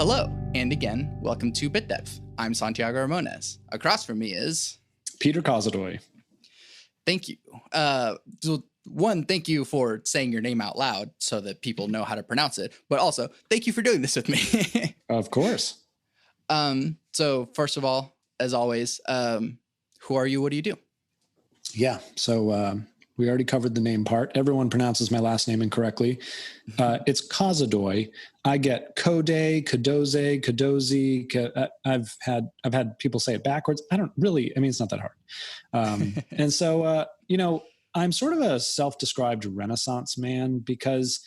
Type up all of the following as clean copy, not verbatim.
Hello, and again, welcome to Bit Depth. I'm Santiago Ramones. Across from me is Peter Kozodoy. Thank you. One, thank you for saying your name out loud so that people know how to pronounce it. But also, thank you for doing this with me. Of course. So first of all, as always, who are you? What do you do? Yeah. So we already covered the name part. Everyone pronounces my last name incorrectly. It's Kozodoy. I get Koday, Kodoze, Kodozi. I've had people say it backwards. It's not that hard. And so, I'm sort of a self-described Renaissance man because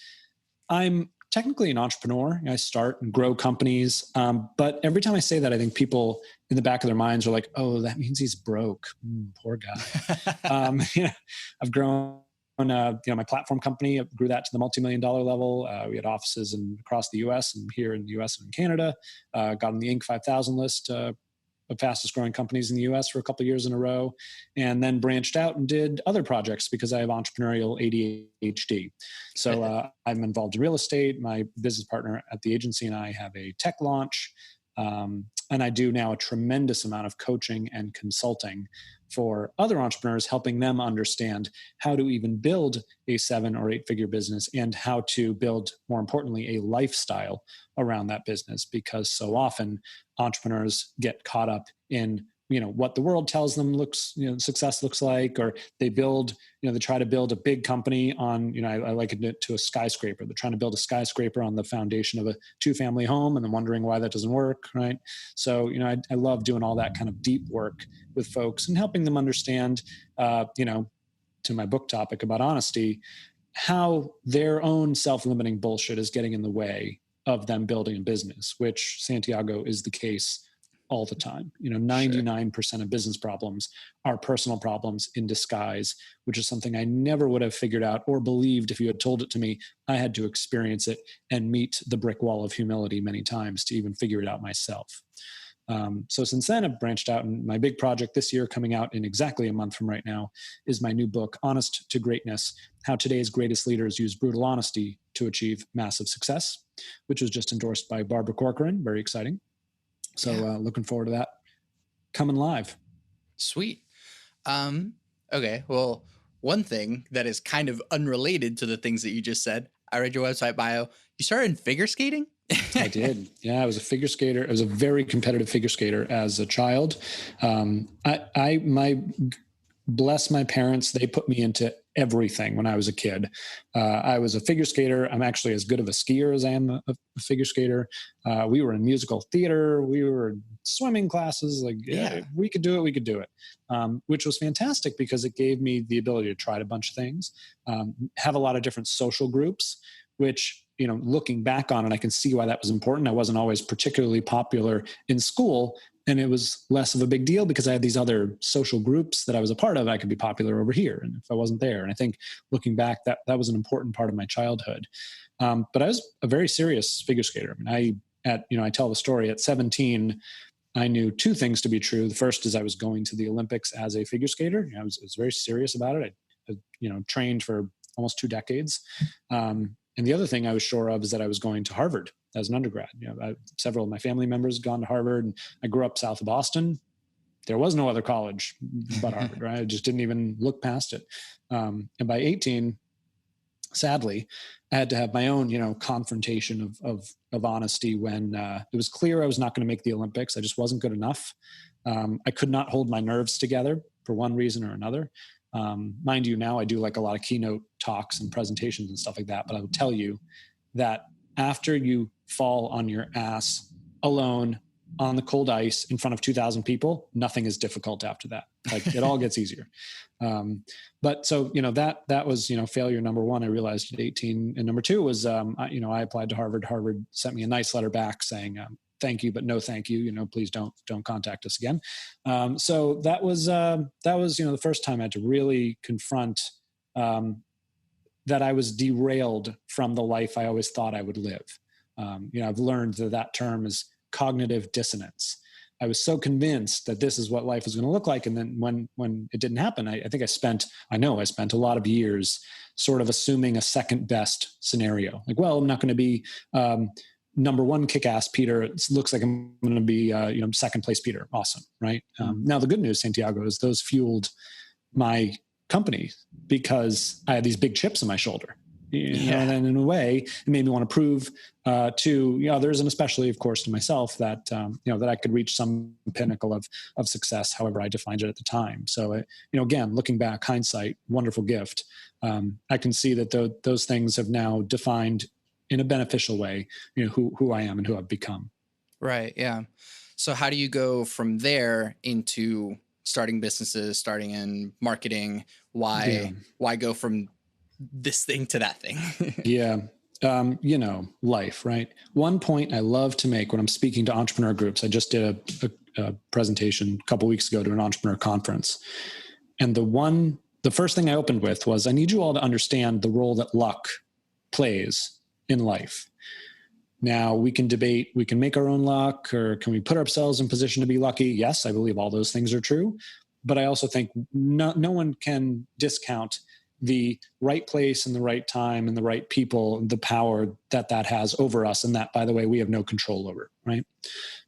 I'm technically an entrepreneur. I start and grow companies. But every time I say that, I think people in the back of their minds are like, oh, that means he's broke. Poor guy. I've grown my platform company. I grew that to the multi-million-dollar level. We had offices across the U.S. and here in the U.S. and in Canada. Got on the Inc. 5000 list of fastest growing companies in the U.S. for a couple of years in a row, and then branched out and did other projects because I have entrepreneurial ADHD. So I'm involved in real estate. My business partner at the agency and I have a tech launch. And I do now a tremendous amount of coaching and consulting for other entrepreneurs, helping them understand how to even build a 7 or 8 figure business and how to build, more importantly, a lifestyle around that business. Because so often entrepreneurs get caught up in what the world tells them success looks like, or they try to build a big company on, I liken it to a skyscraper. They're trying to build a skyscraper on the foundation of a 2-family home and then wondering why that doesn't work, right? So, I love doing all that kind of deep work with folks and helping them understand, to my book topic about honesty, how their own self-limiting bullshit is getting in the way of them building a business, which, Santiago, is the case all the time. 99% of business problems are personal problems in disguise, which is something I never would have figured out or believed if you had told it to me. I had to experience it and meet the brick wall of humility many times to even figure it out myself. So since then, I've branched out, and my big project this year, coming out in exactly a month from right now, is my new book, Honest to Greatness: How Today's Greatest Leaders Use Brutal Honesty to Achieve Massive Success, which was just endorsed by Barbara Corcoran. Very exciting. So looking forward to that coming live. Sweet. Okay. Well, one thing that is kind of unrelated to the things that you just said, I read your website bio. You started in figure skating? I did. Yeah, I was a figure skater. I was a very competitive figure skater as a child. Bless my parents, they put me into everything when I was a kid. I was a figure skater. I'm actually as good of a skier as I am a figure skater. We were in musical theater. We were in swimming classes. We could do it, which was fantastic because it gave me the ability to try a bunch of things, have a lot of different social groups, which, looking back on it, I can see why that was important. I wasn't always particularly popular in school, and it was less of a big deal because I had these other social groups that I was a part of. I could be popular over here, and if I wasn't there. And I think looking back, that was an important part of my childhood. But I was a very serious figure skater. I tell the story at 17, I knew 2 things to be true. The first is I was going to the Olympics as a figure skater. I was very serious about it. I trained for almost 2 decades. And the other thing I was sure of is that I was going to Harvard as an undergrad. Several of my family members had gone to Harvard, and I grew up south of Boston. There was no other college but Harvard, right? I just didn't even look past it. And by 18, sadly, I had to have my own, confrontation of honesty when it was clear I was not going to make the Olympics. I just wasn't good enough. I could not hold my nerves together for one reason or another. Mind you, now I do a lot of keynote talks and presentations and stuff like that. But I will tell you that after you fall on your ass alone on the cold ice in front of 2,000 people, nothing is difficult after that. It all gets easier. But so, that was, failure number 1, I realized at 18. And number 2 was, I applied to Harvard. Harvard sent me a nice letter back saying, thank you, but no thank you. Please don't contact us again. So that was the first time I had to really confront that I was derailed from the life I always thought I would live. I've learned that term is cognitive dissonance. I was so convinced that this is what life was going to look like, and then when it didn't happen, I think I spent a lot of years sort of assuming a second best scenario. I'm not going to be number one kick-ass Peter, it looks like I'm going to be, second place Peter. Awesome. Right. Now the good news, Santiago, is those fueled my company because I had these big chips on my shoulder. And then in a way, it made me want to prove to others, and especially, of course, to myself, that that I could reach some pinnacle of success, however I defined it at the time. So, again, looking back, hindsight, wonderful gift. I can see that those things have now defined in a beneficial way, who I am and who I've become. Right. Yeah. So, how do you go from there into starting businesses, starting in marketing? Why go from this thing to that thing? Yeah. Life, right? One point I love to make when I'm speaking to entrepreneur groups, I just did a presentation a couple of weeks ago to an entrepreneur conference. And the first thing I opened with was, I need you all to understand the role that luck plays in life. Now, we can debate, we can make our own luck, or can we put ourselves in position to be lucky? Yes, I believe all those things are true. But I also think no one can discount the right place and the right time and the right people, the power that has over us. And that, by the way, we have no control over, right?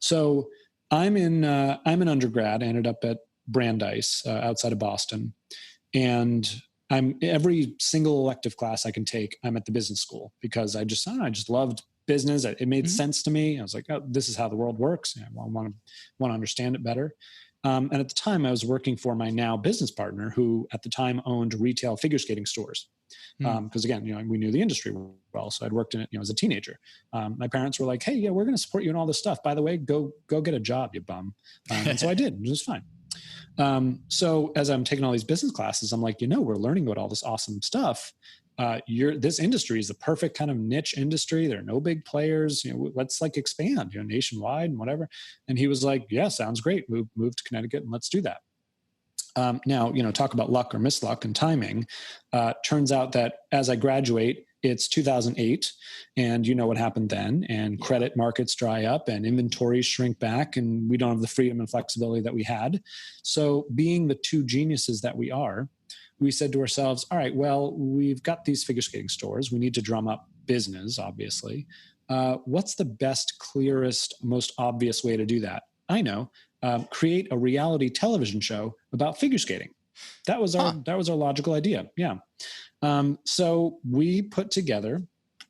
So I'm an undergrad. I ended up at Brandeis outside of Boston. And I'm every single elective class I can take, I'm at the business school, because I just loved business. It made sense to me. I was like, oh, this is how the world works. I want to understand it better. And at the time, I was working for my now business partner, who at the time owned retail figure skating stores. Because again, we knew the industry well, so I'd worked in it, as a teenager. My parents were like, "Hey, yeah, we're going to support you in all this stuff. By the way, go get a job, you bum." And so I did. It was fine. So as I'm taking all these business classes, I'm like, we're learning about all this awesome stuff. This industry is the perfect kind of niche industry. There are no big players. Let's expand, nationwide and whatever. And he was like, "Yeah, sounds great. Move to Connecticut and let's do that." Now, talk about luck or misluck and timing. Turns out that as I graduate, it's 2008, and you know what happened then, and credit markets dry up and inventories shrink back, and we don't have the freedom and flexibility that we had. So being the two geniuses that we are, we said to ourselves, all right, well, we've got these figure skating stores. We need to drum up business, obviously. What's the best, clearest, most obvious way to do that? I know. Create a reality television show about figure skating. That was our logical idea. Yeah. So we put together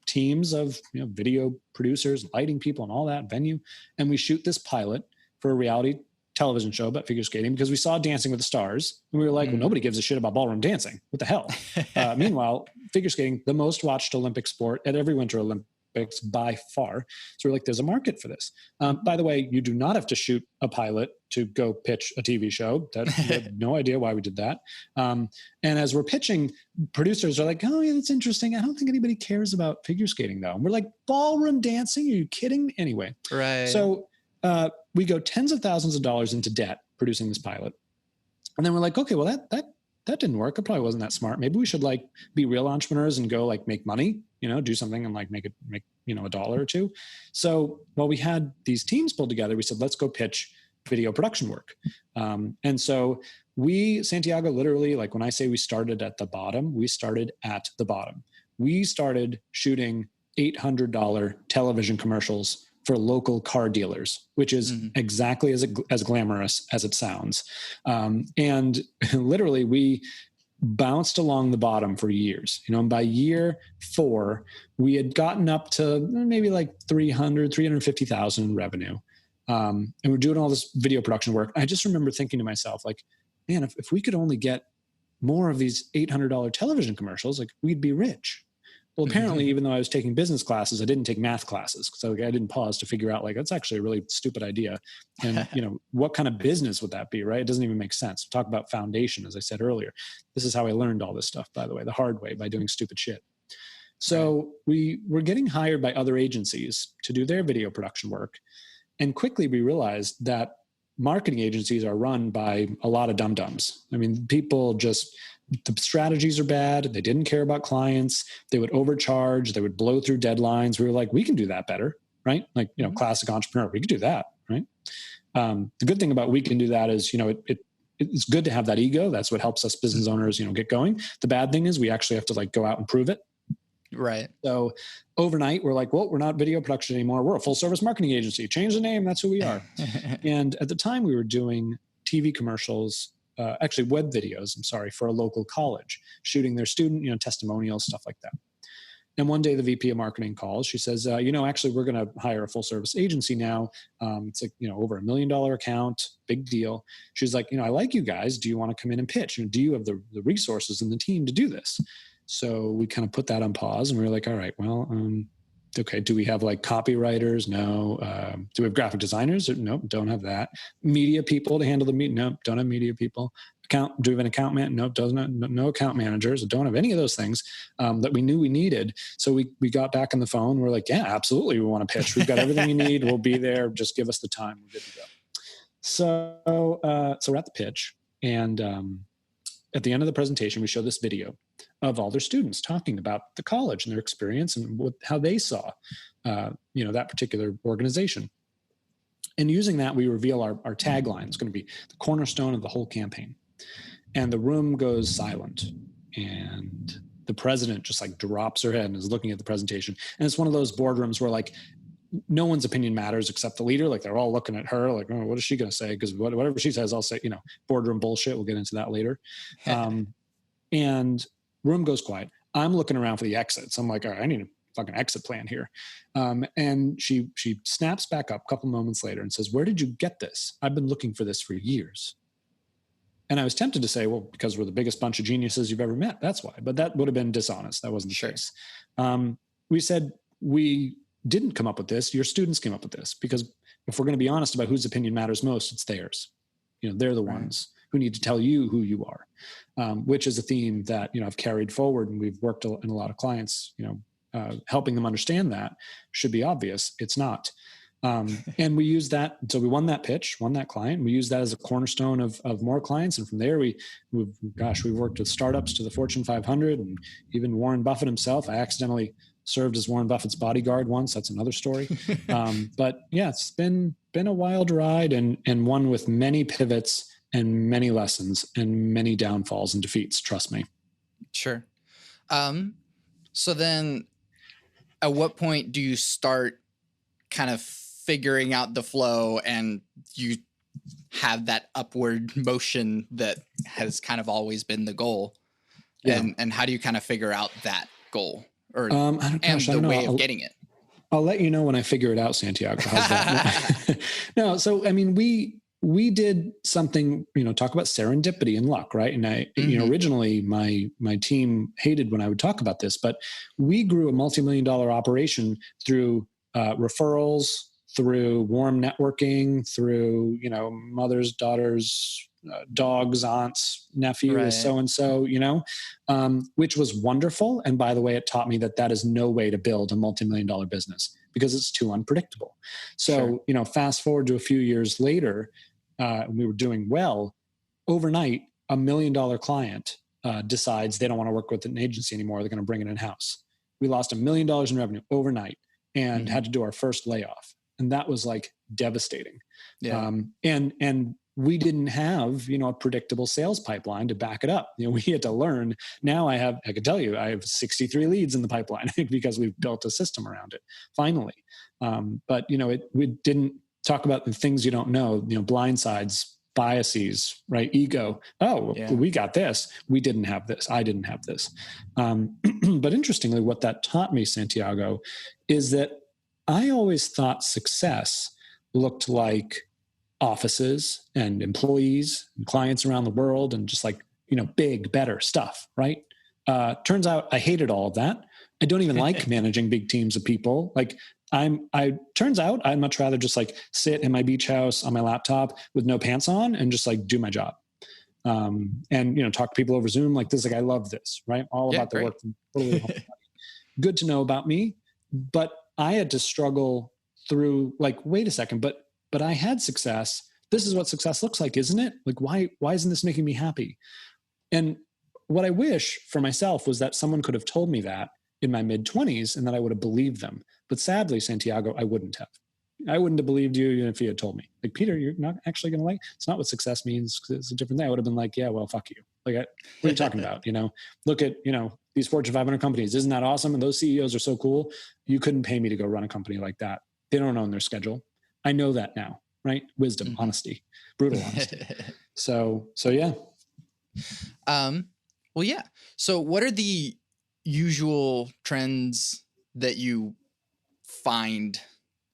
teams of video producers, lighting people, and all that, venue, and we shoot this pilot for a reality television show about figure skating, because we saw Dancing with the Stars, and we were like, well, nobody gives a shit about ballroom dancing. What the hell? Meanwhile, figure skating, the most watched Olympic sport at every Winter Olympics by far. So we're like, there's a market for this. By the way, you do not have to shoot a pilot to go pitch a TV show. That we had no idea why we did that. And as we're pitching, producers are like, oh yeah, that's interesting. I don't think anybody cares about figure skating though. And we're like, ballroom dancing? Are you kidding me? Anyway. Right. So we go tens of thousands of dollars into debt producing this pilot. And then we're like, okay, well that didn't work. It probably wasn't that smart. Maybe we should be real entrepreneurs and go make money, do something and make $1 or $2. So while we had these teams pulled together, we said, let's go pitch video production work. And so Santiago, literally, when I say we started at the bottom, we started at the bottom. We started shooting $800 television commercials for local car dealers, which is exactly as glamorous as it sounds. And literally we bounced along the bottom for years, and by year 4, we had gotten up to maybe 350,000 in revenue. And we're doing all this video production work. I just remember thinking to myself, man, if we could only get more of these $800 television commercials, we'd be rich. Well, apparently, even though I was taking business classes, I didn't take math classes. So I didn't pause to figure out that's actually a really stupid idea. And, what kind of business would that be, right? It doesn't even make sense. Talk about foundation, as I said earlier. This is how I learned all this stuff, by the way, the hard way, by doing stupid shit. So we were getting hired by other agencies to do their video production work. And quickly we realized that marketing agencies are run by a lot of dum-dums. I mean, people the strategies are bad. They didn't care about clients. They would overcharge. They would blow through deadlines. We were like, we can do that better, right? Classic entrepreneur, we could do that, right? The good thing about we can do that is, it's good to have that ego. That's what helps us business owners, get going. The bad thing is we actually have to go out and prove it. Right. So overnight, we're like, well, we're not video production anymore. We're a full service marketing agency. Change the name. That's who we are. And at the time, we were doing TV commercials, actually web videos, for a local college, shooting their student, testimonials, stuff like that. And one day the VP of marketing calls. She says, actually, we're going to hire a full service agency now. It's like, over $1 million account, big deal. She's like, I like you guys. Do you want to come in and pitch? Do you have the resources and the team to do this? So we kind of put that on pause, and we were like, all right, well, okay. Do we have like copywriters? No. Do we have graphic designers? Nope, don't have that. Media people to handle the meeting? Nope, don't have media people. Do we have an account man? Nope, no account managers. Don't have any of those things that we knew we needed. So we got back on the phone. We're like, yeah, absolutely. We want to pitch. We've got everything you need. We'll be there. Just give us the time. We're good to go. So we're at the pitch, and at the end of the presentation, we show this video of all their students talking about the college and their experience and how they saw, that particular organization. And using that, we reveal our tagline. It's going to be the cornerstone of the whole campaign. And the room goes silent. And the president just like drops her head and is looking at the presentation. And it's one of those boardrooms where like no one's opinion matters except the leader. Like they're all looking at her like, oh, what is she going to say? Because whatever she says, I'll say, boardroom bullshit. We'll get into that later. And room goes quiet. I'm looking around for the exits. I'm like, all right, I need a fucking exit plan here. And she snaps back up a couple moments later and says, where did you get this? I've been looking for this for years. And I was tempted to say, well, because we're the biggest bunch of geniuses you've ever met. That's why. But that would have been dishonest. That wasn't the case. We said, we didn't come up with this. Your students came up with this. Because if we're going to be honest about whose opinion matters most, it's theirs. They're the ones who need to tell you who you are, which is a theme that, I've carried forward, and we've worked in a lot of clients, helping them understand that should be obvious. It's not. And we use that. So we won that pitch, won that client. We use that as a cornerstone of more clients. And from there, we've worked with startups to the Fortune 500 and even Warren Buffett himself. I accidentally served as Warren Buffett's bodyguard once. That's another story. But yeah, it's been a wild ride and one with many pivots and many lessons and many downfalls and defeats. Trust me. Sure. So then at what point do you start kind of figuring out the flow and you have that upward motion that has kind of always been the goal? Yeah. And how do you kind of figure out that goal or the way of getting it? I'll let you know when I figure it out, Santiago. How's that? No. So, I mean, we did something, talk about serendipity and luck, right? And originally my team hated when I would talk about this, but we grew a multi-million-dollar operation through referrals, through warm networking, through, mothers, daughters, dogs, aunts, nephew, so-and-so, which was wonderful. And by the way, it taught me that is no way to build a multi-million-dollar business because it's too unpredictable. So, fast forward to a few years later, we were doing well. Overnight, $1 million client decides they don't want to work with an agency anymore. They're going to bring it in-house. We lost $1 million in revenue overnight and had to do our first layoff. And that was like devastating. Yeah. And we didn't have, a predictable sales pipeline to back it up. We had to learn. Now I can tell you, I have 63 leads in the pipeline because we've built a system around it finally. But we didn't talk about the things you don't know, blind sides, biases, right? Ego. Oh, yeah. We got this. We didn't have this. I didn't have this. But interestingly, what that taught me, Santiago, is that I always thought success looked like offices and employees and clients around the world and just like, big, better stuff, right? Turns out I hated all of that. I don't even like managing big teams of people. Like turns out I'd much rather just like sit in my beach house on my laptop with no pants on and just like do my job. And, talk to people over Zoom like this. Like, I love this, right? All about the work from totally home. Good to know about me. But I had to struggle through like, wait a second, but I had success. This is what success looks like, isn't it? Like, why isn't this making me happy? And what I wish for myself was that someone could have told me that in my mid-20s and that I would have believed them. But sadly, Santiago, I wouldn't have. I wouldn't have believed you even if you had told me. Like, Peter, you're not actually going to like, it's not what success means. It's a different thing. I would have been like, yeah, well, fuck you. Like, what are you talking about? Look at, these Fortune 500 companies. Isn't that awesome? And those CEOs are so cool. You couldn't pay me to go run a company like that. They don't own their schedule. I know that now, right? Wisdom, honesty, brutal honesty. So yeah. Well, yeah. So what are the usual trends that you find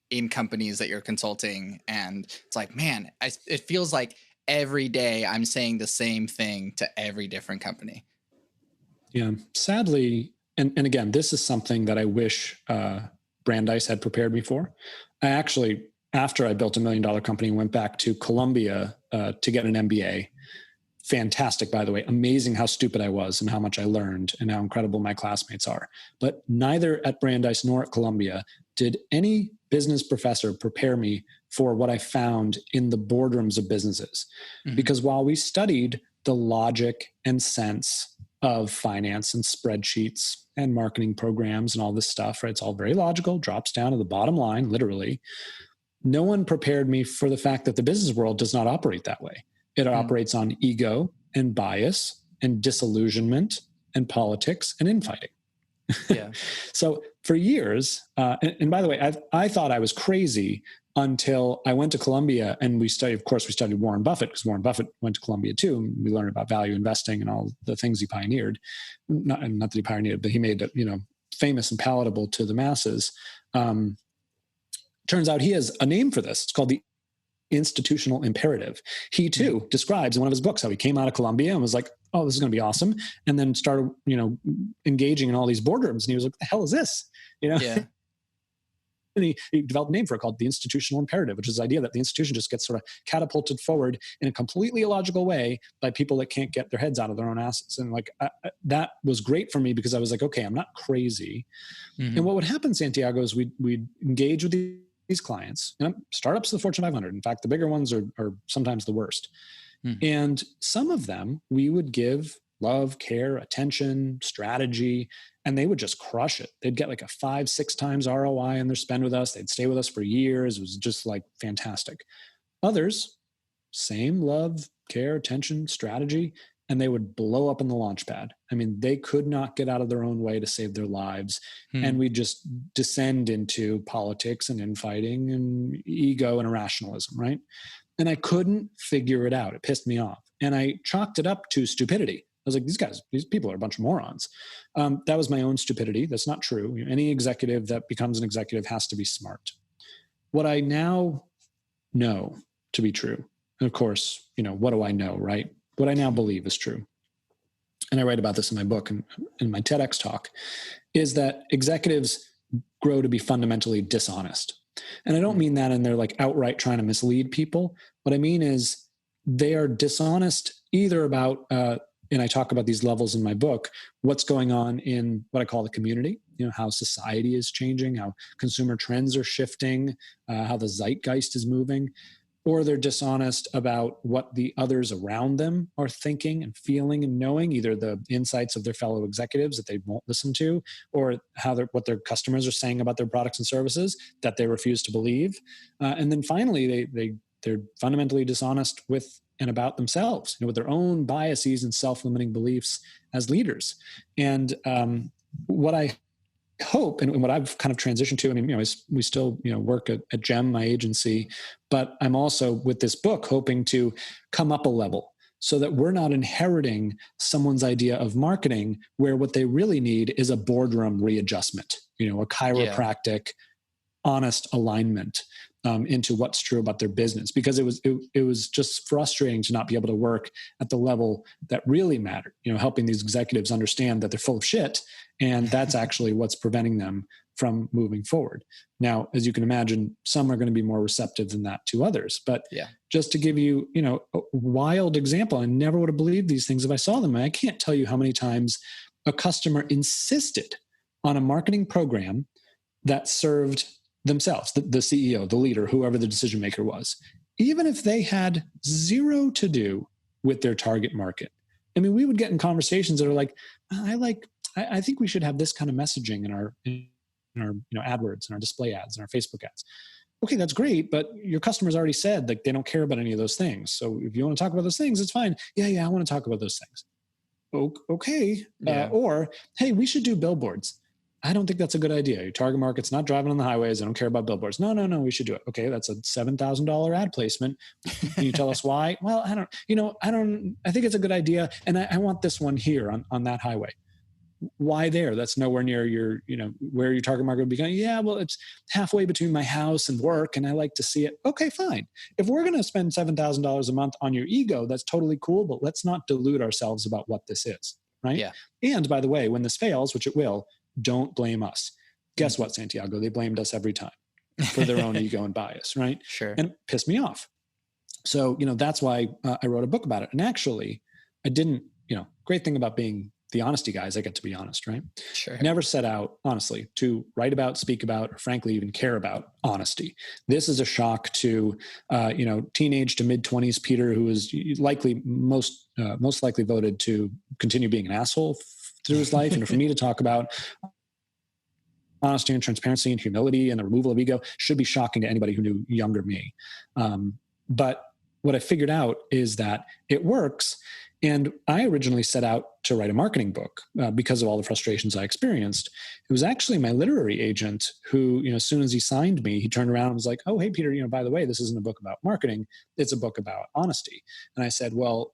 in companies that you're consulting? And it's like, man, it feels like every day I'm saying the same thing to every different company. Yeah, sadly, and again, this is something that I wish Brandeis had prepared me for. I actually, after I built $1 million company, went back to Columbia to get an MBA. Fantastic, by the way. Amazing how stupid I was and how much I learned and how incredible my classmates are. But neither at Brandeis nor at Columbia did any business professor prepare me for what I found in the boardrooms of businesses. Because while we studied the logic and sense of finance and spreadsheets and marketing programs and all this stuff, right? It's all very logical, drops down to the bottom line, literally. No one prepared me for the fact that the business world does not operate that way. It operates on ego and bias and disillusionment and politics and infighting. Yeah. So for years, and by the way, I thought I was crazy until I went to Columbia and we studied Warren Buffett, because Warren Buffett went to Columbia too. And we learned about value investing and all the things he pioneered. Not that he pioneered, but he made it, famous and palatable to the masses. Turns out he has a name for this. It's called the institutional imperative. He too describes in one of his books how he came out of Columbia and was like, oh, this is going to be awesome. And then started, engaging in all these boardrooms. And he was like, what the hell is this? Yeah. And he developed a name for it called the institutional imperative, which is the idea that the institution just gets sort of catapulted forward in a completely illogical way by people that can't get their heads out of their own asses. And that was great for me because I was like, okay, I'm not crazy. And what would happen, Santiago, is we'd engage with these clients, startups of the Fortune 500. In fact, the bigger ones are sometimes the worst. And some of them we would give love, care, attention, strategy, and they would just crush it. They'd get like a 5-6 times ROI on their spend with us. They'd stay with us for years. It was just like fantastic. Others, same love, care, attention, strategy, and they would blow up in the launch pad. I mean, they could not get out of their own way to save their lives. And we just descend into politics and infighting and ego and irrationalism, right? And I couldn't figure it out. It pissed me off. And I chalked it up to stupidity. I was like, these people are a bunch of morons. That was my own stupidity. That's not true. Any executive that becomes an executive has to be smart. What I now know to be true, and of course, what do I know, right? What I now believe is true, and I write about this in my book and in my TEDx talk, is that executives grow to be fundamentally dishonest. And I don't mean that in they're like outright trying to mislead people. What I mean is they are dishonest either about, and I talk about these levels in my book, what's going on in what I call the community, how society is changing, how consumer trends are shifting, how the zeitgeist is moving. Or they're dishonest about what the others around them are thinking and feeling and knowing, either the insights of their fellow executives that they won't listen to, or what their customers are saying about their products and services that they refuse to believe. And then finally, they're fundamentally dishonest with and about themselves, with their own biases and self-limiting beliefs as leaders. And what I hope, and what I've kind of transitioned to, we still, work at GEM, my agency, but I'm also with this book hoping to come up a level so that we're not inheriting someone's idea of marketing where what they really need is a boardroom readjustment, a chiropractic, honest alignment into what's true about their business, because it was just frustrating to not be able to work at the level that really mattered, helping these executives understand that they're full of shit. And that's actually what's preventing them from moving forward. Now, as you can imagine, some are going to be more receptive than that to others. But just to give you, a wild example, I never would have believed these things if I saw them. I can't tell you how many times a customer insisted on a marketing program that served themselves, the CEO, the leader, whoever the decision maker was, even if they had zero to do with their target market. We would get in conversations that are like, I think we should have this kind of messaging in our AdWords and our display ads and our Facebook ads. Okay, that's great, but your customers already said that they don't care about any of those things. So if you want to talk about those things, it's fine. Yeah, I want to talk about those things. Okay. Yeah. Or, hey, we should do billboards. I don't think that's a good idea. Your target market's not driving on the highways. I don't care about billboards. No, we should do it. Okay, that's a $7,000 ad placement. Can you tell us why? Well, I think it's a good idea. And I want this one here on that highway. Why there? That's nowhere near your, where your target market would be going. Yeah, well, it's halfway between my house and work, and I like to see it. Okay, fine. If we're going to spend $7,000 a month on your ego, that's totally cool, but let's not delude ourselves about what this is, right? Yeah. And by the way, when this fails, which it will, don't blame us. Guess what, Santiago? They blamed us every time for their own ego and bias, right? Sure. And it pissed me off. So, that's why I wrote a book about it. And actually, I didn't, great thing about being the honesty guy is I get to be honest, right? Sure. Never set out, honestly, to write about, speak about, or frankly, even care about honesty. This is a shock to, teenage to mid-20s Peter, who is likely most likely voted to continue being an asshole through his life. And for me to talk about honesty and transparency and humility and the removal of ego should be shocking to anybody who knew younger me. But what I figured out is that it works. And I originally set out to write a marketing book because of all the frustrations I experienced. It was actually my literary agent who, as soon as he signed me, he turned around and was like, oh, hey, Peter, by the way, this isn't a book about marketing. It's a book about honesty. And I said, well,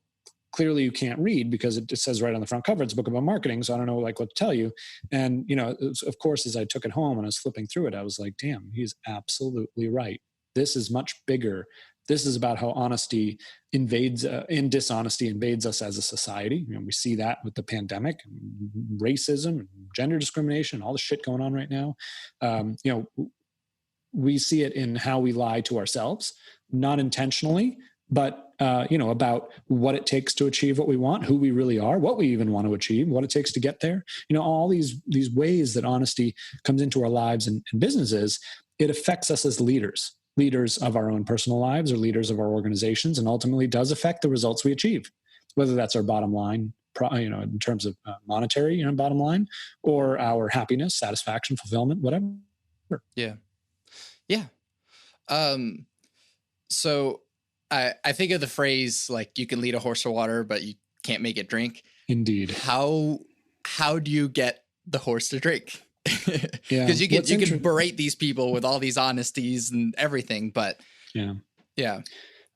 clearly you can't read because it says right on the front cover, it's a book about marketing. So I don't know what to tell you. And, of course, as I took it home and I was flipping through it, I was like, damn, he's absolutely right. This is much bigger. This is about how honesty invades and dishonesty invades us as a society. We see that with the pandemic, and racism, and gender discrimination, all the shit going on right now. We see it in how we lie to ourselves, not intentionally, but about what it takes to achieve what we want, who we really are, what we even want to achieve, what it takes to get there. All these ways that honesty comes into our lives and businesses, it affects us as leaders of our own personal lives or leaders of our organizations, and ultimately does affect the results we achieve, whether that's our bottom line, in terms of monetary, bottom line, or our happiness, satisfaction, fulfillment, whatever. Yeah. Yeah. So I think of the phrase, like, you can lead a horse to water, but you can't make it drink. Indeed. How do you get the horse to drink? Yeah, because you can berate these people with all these honesties and everything, but yeah.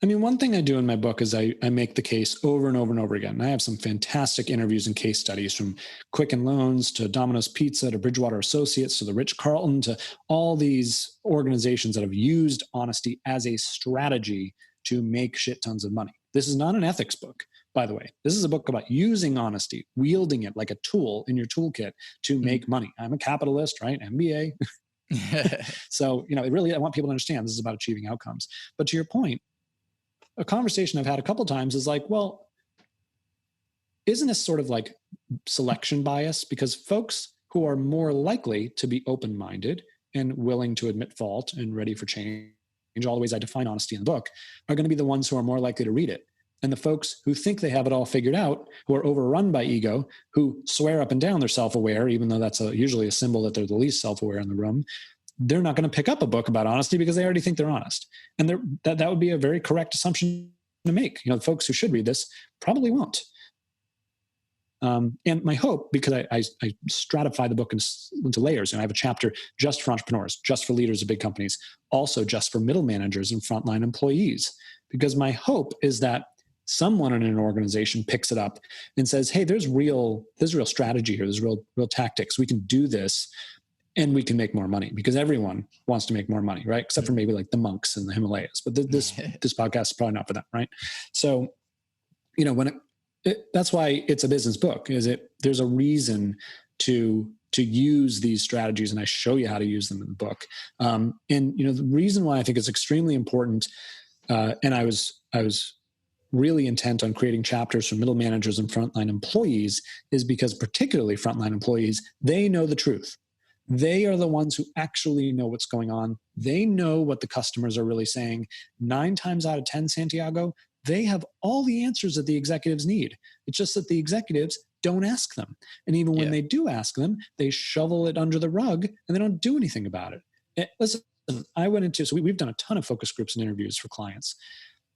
I mean, one thing I do in my book is I make the case over and over and over again. And I have some fantastic interviews and case studies, from Quicken Loans to Domino's Pizza to Bridgewater Associates to the Ritz-Carlton, to all these organizations that have used honesty as a strategy to make shit tons of money. This is not an ethics book, by the way. This is a book about using honesty, wielding it like a tool in your toolkit to make money. I'm a capitalist, right? MBA. So, really, I want people to understand this is about achieving outcomes. But to your point, a conversation I've had a couple of times is like, well, isn't this sort of like selection bias? Because folks who are more likely to be open-minded and willing to admit fault and ready for change, all the ways I define honesty in the book, are going to be the ones who are more likely to read it. And the folks who think they have it all figured out, who are overrun by ego, who swear up and down they're self-aware, even though that's usually a symbol that they're the least self-aware in the room, they're not going to pick up a book about honesty because they already think they're honest. And that would be a very correct assumption to make. The folks who should read this probably won't. And my hope, because I stratify the book into layers, and I have a chapter just for entrepreneurs, just for leaders of big companies, also just for middle managers and frontline employees, because my hope is that someone in an organization picks it up and says, hey, there's real strategy here. There's real tactics. We can do this and we can make more money, because everyone wants to make more money, right? Except for maybe like the monks in the Himalayas. But this podcast is probably not for them, right? So, that's why it's a business book. There's a reason to use these strategies, and I show you how to use them in the book. And the reason why I think it's extremely important, and I was really intent on creating chapters for middle managers and frontline employees, is because particularly frontline employees, they know the truth. They are the ones who actually know what's going on. They know what the customers are really saying. 9 times out of 10, Santiago, they have all the answers that the executives need. It's just that the executives don't ask them. And even when they do ask them, they shovel it under the rug and they don't do anything about it. Listen, we've done a ton of focus groups and interviews for clients.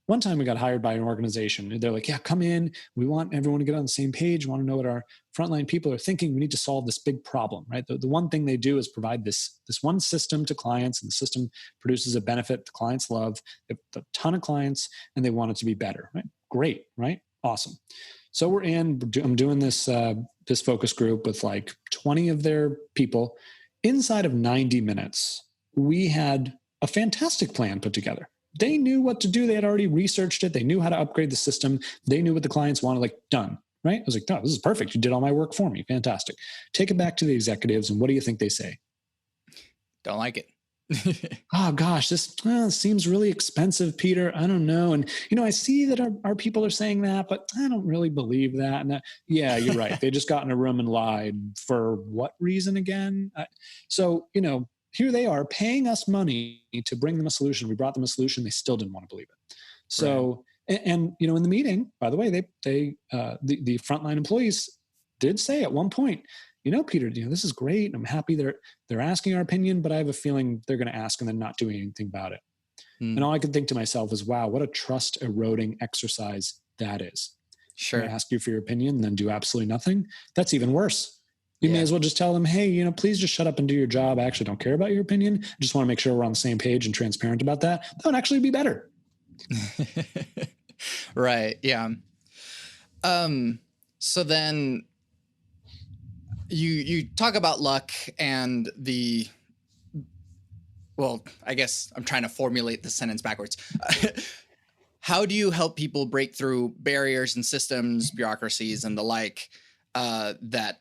one time we got hired by an organization. They're like, yeah, come in. We want everyone to get on the same page. We want to know what our frontline people are thinking. We need to solve this big problem, right? The one thing they do is provide this one system to clients, and the system produces a benefit the clients love. They have a ton of clients, and they want it to be better, right? Great, right? Awesome. So I'm doing this this focus group with like 20 of their people. Inside of 90 minutes, we had a fantastic plan put together. They knew what to do. They had already researched it. They knew how to upgrade the system. They knew what the clients wanted, like done, right? I was like, no, this is perfect. You did all my work for me. Fantastic. Take it back to the executives. And what do you think they say? Don't like it. Oh gosh, this seems really expensive, Peter. I don't know. And, I see that our people are saying that, but I don't really believe that. And yeah, you're right. They just got in a room and lied for what reason again? So, here they are paying us money to bring them a solution. We brought them a solution. They still didn't want to believe it. So, right. and in the meeting, by the way, the frontline employees did say at one point, Peter, this is great. I'm happy they're asking our opinion, but I have a feeling they're going to ask and then not doing anything about it. And all I could think to myself is, wow, what a trust eroding exercise that is. Sure. I ask you for your opinion and then do absolutely nothing. That's even worse. You may as well just tell them, hey, please just shut up and do your job. I actually don't care about your opinion. I just want to make sure we're on the same page and transparent about that. That would actually be better. Right. Yeah. So then you talk about luck and I guess I'm trying to formulate the sentence backwards. How do you help people break through barriers and systems, bureaucracies, and the like that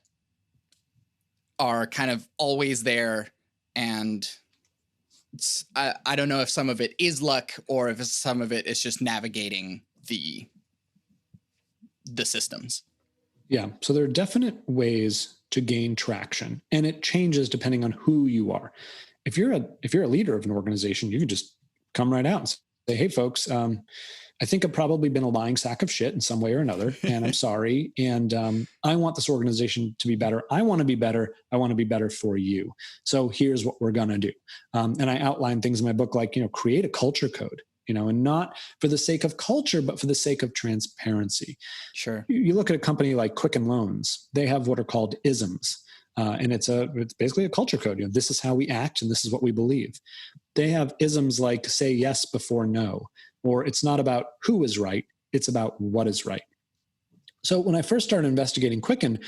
are kind of always there? And I don't know if some of it is luck or if some of it is just navigating the systems. Yeah. So there are definite ways to gain traction, and it changes depending on who you are. If you're a leader of an organization, you can just come right out and say, hey folks, I think I've probably been a lying sack of shit in some way or another, and I'm sorry. And I want this organization to be better. I want to be better. I want to be better for you. So here's what we're going to do. And I outline things in my book like, create a culture code, and not for the sake of culture, but for the sake of transparency. Sure. You look at a company like Quicken Loans, they have what are called isms. And it's basically a culture code. This is how we act and this is what we believe. They have isms like say yes before no, or it's not about who is right, it's about what is right. So when I first started investigating Quicken,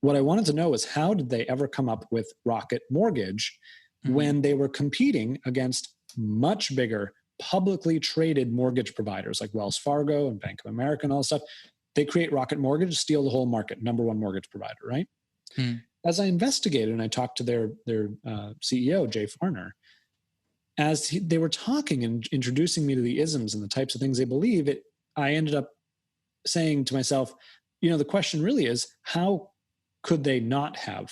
what I wanted to know is how did they ever come up with Rocket Mortgage when they were competing against much bigger publicly traded mortgage providers like Wells Fargo and Bank of America and all that stuff. They create Rocket Mortgage, steal the whole market, number one mortgage provider, right? As I investigated and I talked to their CEO, Jay Farner, as they were talking and introducing me to the isms and the types of things they believe, I ended up saying to myself, the question really is, how could they not have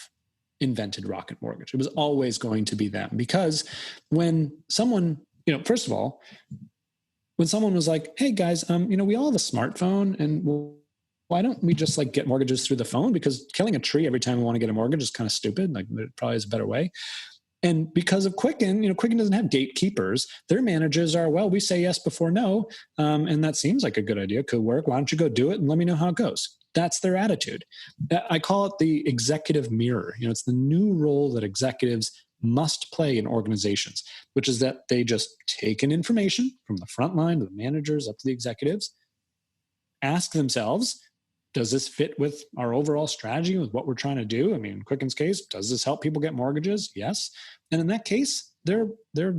invented Rocket Mortgage? It was always going to be them. Because when someone, first of all, when someone was like, hey guys, we all have a smartphone, and why don't we just get mortgages through the phone? Because killing a tree every time we want to get a mortgage is kind of stupid. There probably is a better way. And because of Quicken, Quicken doesn't have gatekeepers. Their managers are, well, we say yes before no. And that seems like a good idea. Could work. Why don't you go do it and let me know how it goes? That's their attitude. I call it the executive mirror. It's the new role that executives must play in organizations, which is that they just take in information from the front line to the managers up to the executives, ask themselves, does this fit with our overall strategy, with what we're trying to do? In Quicken's case, does this help people get mortgages? Yes. And in that case, their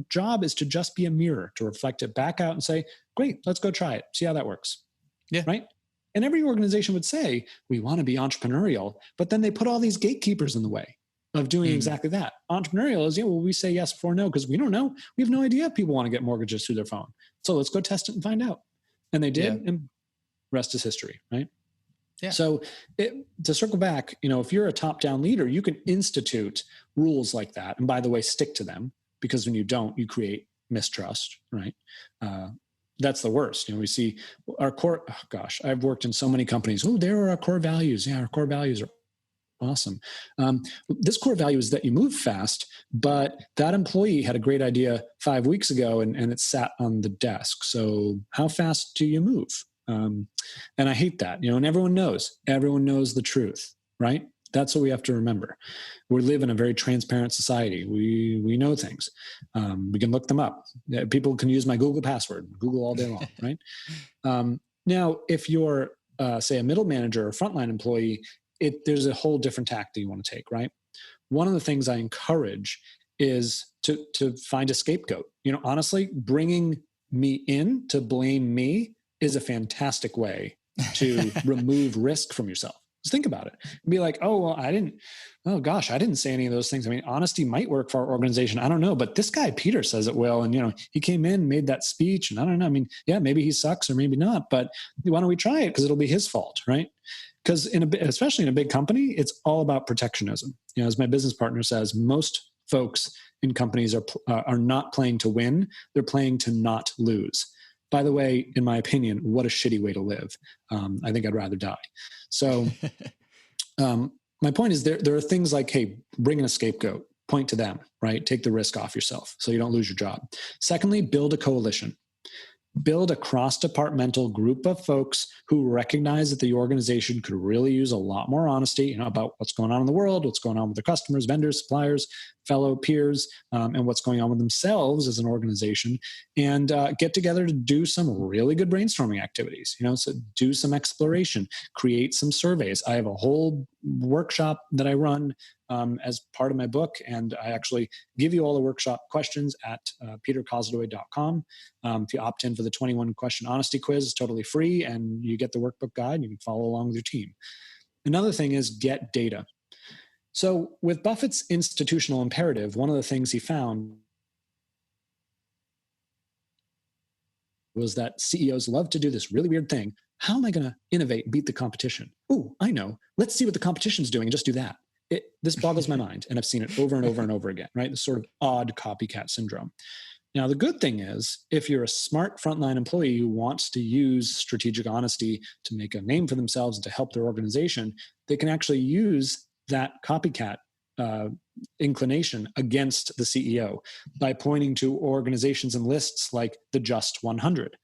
job is to just be a mirror, to reflect it back out and say, great, let's go try it. See how that works. Yeah. Right? And every organization would say, we want to be entrepreneurial, but then they put all these gatekeepers in the way of doing exactly that. Entrepreneurial is, we say yes before no, because we don't know. We have no idea if people want to get mortgages through their phone. So let's go test it and find out. And they did, and rest is history, right? Yeah. So to circle back, if you're a top-down leader, you can institute rules like that. And by the way, stick to them, because when you don't, you create mistrust, right? That's the worst. We see our core, I've worked in so many companies. Oh, there are our core values. Yeah, our core values are Awesome. This core value is that you move fast, but that employee had a great idea 5 weeks ago and it sat on the desk. So how fast do you move? And I hate that, and everyone knows the truth, right? That's what we have to remember. We live in a very transparent society. We know things. We can look them up. People can use my Google password, Google all day long, right? Now, if you're, say, a middle manager or frontline employee, there's a whole different tack that you want to take, right? One of the things I encourage is to find a scapegoat. Honestly, bringing me in to blame me is a fantastic way to remove risk from yourself. Just think about it. Be like, oh, well, I didn't say any of those things. I mean, honesty might work for our organization. I don't know, but this guy, Peter, says it will. And, he came in, made that speech, and I don't know. I mean, yeah, maybe he sucks or maybe not, but why don't we try it? Because it'll be his fault, right? Because especially in a big company, it's all about protectionism. As my business partner says, most folks in companies are not playing to win. They're playing to not lose. By the way, in my opinion, what a shitty way to live. I think I'd rather die. So my point is there are things like, hey, bring in a scapegoat, point to them, right? Take the risk off yourself so you don't lose your job. Secondly, build a coalition. Build a cross-departmental group of folks who recognize that the organization could really use a lot more honesty, about what's going on in the world, what's going on with their customers, vendors, suppliers, fellow peers, and what's going on with themselves as an organization, and get together to do some really good brainstorming activities. So do some exploration, create some surveys. I have a whole workshop that I run as part of my book, and I actually give you all the workshop questions at peterkozodoy.com. If you opt in for the 21-question honesty quiz, it's totally free, and you get the workbook guide, and you can follow along with your team. Another thing is get data. So with Buffett's institutional imperative, one of the things he found was that CEOs love to do this really weird thing. How am I going to innovate and beat the competition? Ooh, I know. Let's see what the competition's doing and just do that. This boggles my mind, and I've seen it over and over and over again, right? This sort of odd copycat syndrome. Now, the good thing is, if you're a smart frontline employee who wants to use strategic honesty to make a name for themselves and to help their organization, they can actually use that copycat inclination against the CEO by pointing to organizations and lists like the Just 100.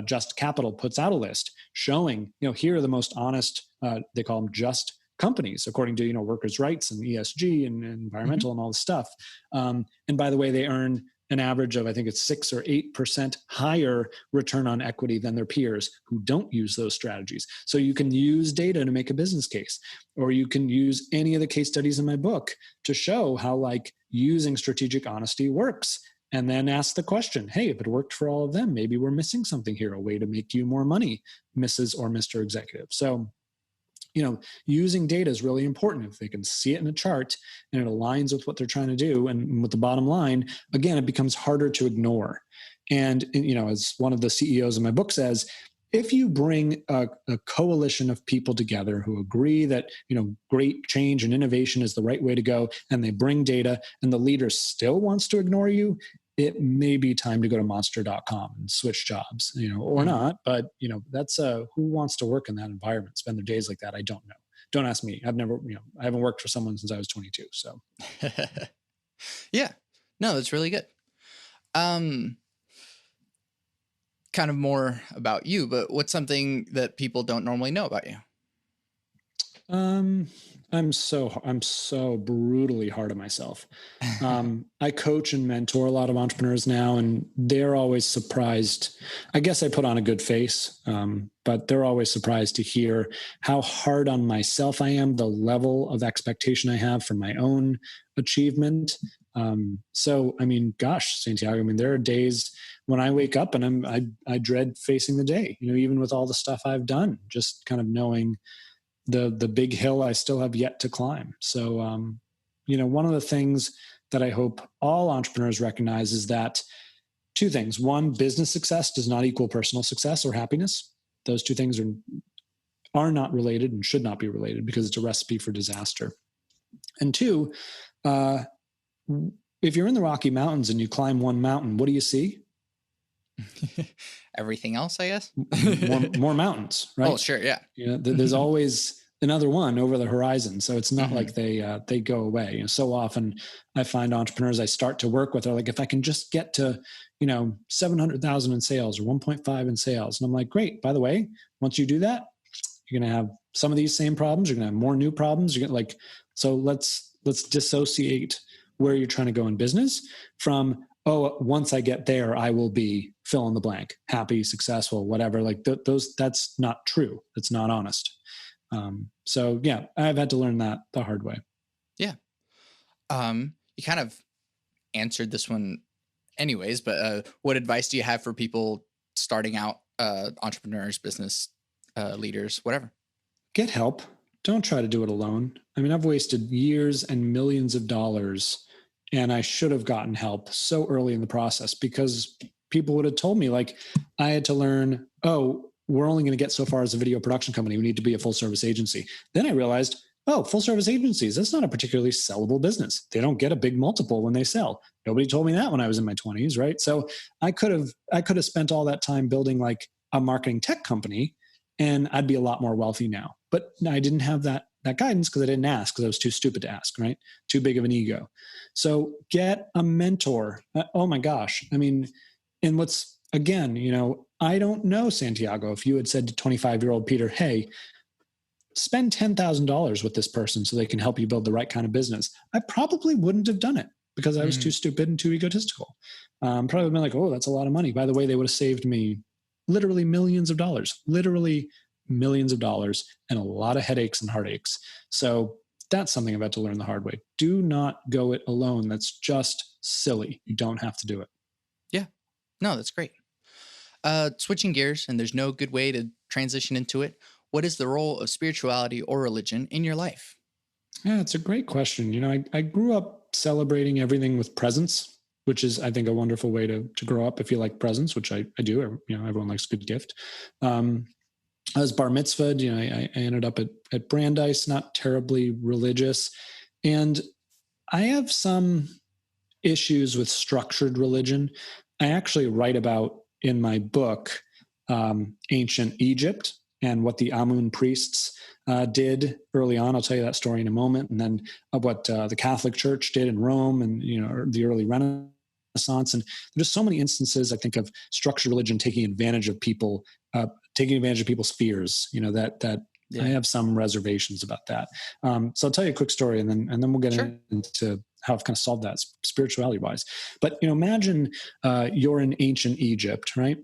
Just Capital puts out a list showing, here are the most honest, they call them just companies, according to, workers' rights and ESG and environmental and all this stuff. And by the way, they earn an average of, I think it's 6 or 8% higher return on equity than their peers who don't use those strategies. So you can use data to make a business case, or you can use any of the case studies in my book to show how using strategic honesty works. And then ask the question, hey, if it worked for all of them, maybe we're missing something here, a way to make you more money, Mrs. or Mr. Executive. So using data is really important. If they can see it in a chart and it aligns with what they're trying to do and with the bottom line, again, it becomes harder to ignore. And as one of the CEOs in my book says, if you bring a coalition of people together who agree that, great change and innovation is the right way to go, and they bring data, and the leader still wants to ignore you, it may be time to go to monster.com and switch jobs, or not. But, that's who wants to work in that environment, spend their days like that? I don't know. Don't ask me. I've never, I haven't worked for someone since I was 22. So. Yeah, no, that's really good. Kind of more about you, but what's something that people don't normally know about you? I'm so brutally hard on myself. I coach and mentor a lot of entrepreneurs now, and they're always surprised. I guess I put on a good face, but they're always surprised to hear how hard on myself I am, the level of expectation I have for my own achievement. So, gosh, Santiago, there are days when I wake up and I dread facing the day, even with all the stuff I've done, just kind of knowing the big hill I still have yet to climb. So, one of the things that I hope all entrepreneurs recognize is that two things. One, business success does not equal personal success or happiness. Those two things are not related and should not be related because it's a recipe for disaster. And two, if you're in the Rocky Mountains and you climb one mountain, what do you see? Everything else, I guess. more mountains, right? Oh, sure. Yeah. There's always another one over the horizon. So it's not like they go away. You know, so often I find entrepreneurs I start to work with are like, if I can just get to, 700,000 in sales or 1.5 in sales. And I'm like, great. By the way, once you do that, you're going to have some of these same problems. You're going to have more new problems. You're going to so let's dissociate where you're trying to go in business from, once I get there, I will be fill in the blank, happy, successful, whatever. Like that's not true. That's not honest. So yeah, I've had to learn that the hard way. Yeah. You kind of answered this one anyways, but what advice do you have for people starting out, entrepreneurs, business leaders, whatever? Get help. Don't try to do it alone. I mean, I've wasted years and millions of dollars, and I should have gotten help so early in the process, because people would have told me, like, I had to learn, we're only going to get so far as a video production company. We need to be a full service agency. Then I realized, full service agencies, that's not a particularly sellable business. They don't get a big multiple when they sell. Nobody told me that when I was in my 20s, right? So I could have spent all that time building like a marketing tech company, and I'd be a lot more wealthy now. But I didn't have that guidance because I didn't ask, because I was too stupid to ask, right? Too big of an ego. So get a mentor. Oh my gosh. I mean, and what's, again, I don't know, Santiago, if you had said to 25-year-old Peter, hey, spend $10,000 with this person so they can help you build the right kind of business, I probably wouldn't have done it, because I was too stupid and too egotistical. Probably been like, that's a lot of money. By the way, they would have saved me literally millions of dollars, and a lot of headaches and heartaches. So that's something I've had to learn the hard way. Do not go it alone. That's just silly. You don't have to do it. Yeah. No, that's great. Switching gears, and there's no good way to transition into it. What is the role of spirituality or religion in your life? Yeah, it's a great question. I grew up celebrating everything with presents, which is, I think, a wonderful way to grow up if you like presents, which I do. Everyone likes a good gift. I was bar mitzvahed. I ended up at Brandeis, not terribly religious. And I have some issues with structured religion. I actually write about in my book ancient Egypt and what the Amun priests did early on. I'll tell you that story in a moment. And then what the Catholic Church did in Rome and, the early Renaissance. And there's so many instances, I think, of structured religion taking advantage of people, taking advantage of people's fears, I have some reservations about that. So I'll tell you a quick story, and then we'll get into how I've kind of solved that spirituality wise. But imagine you're in ancient Egypt, right?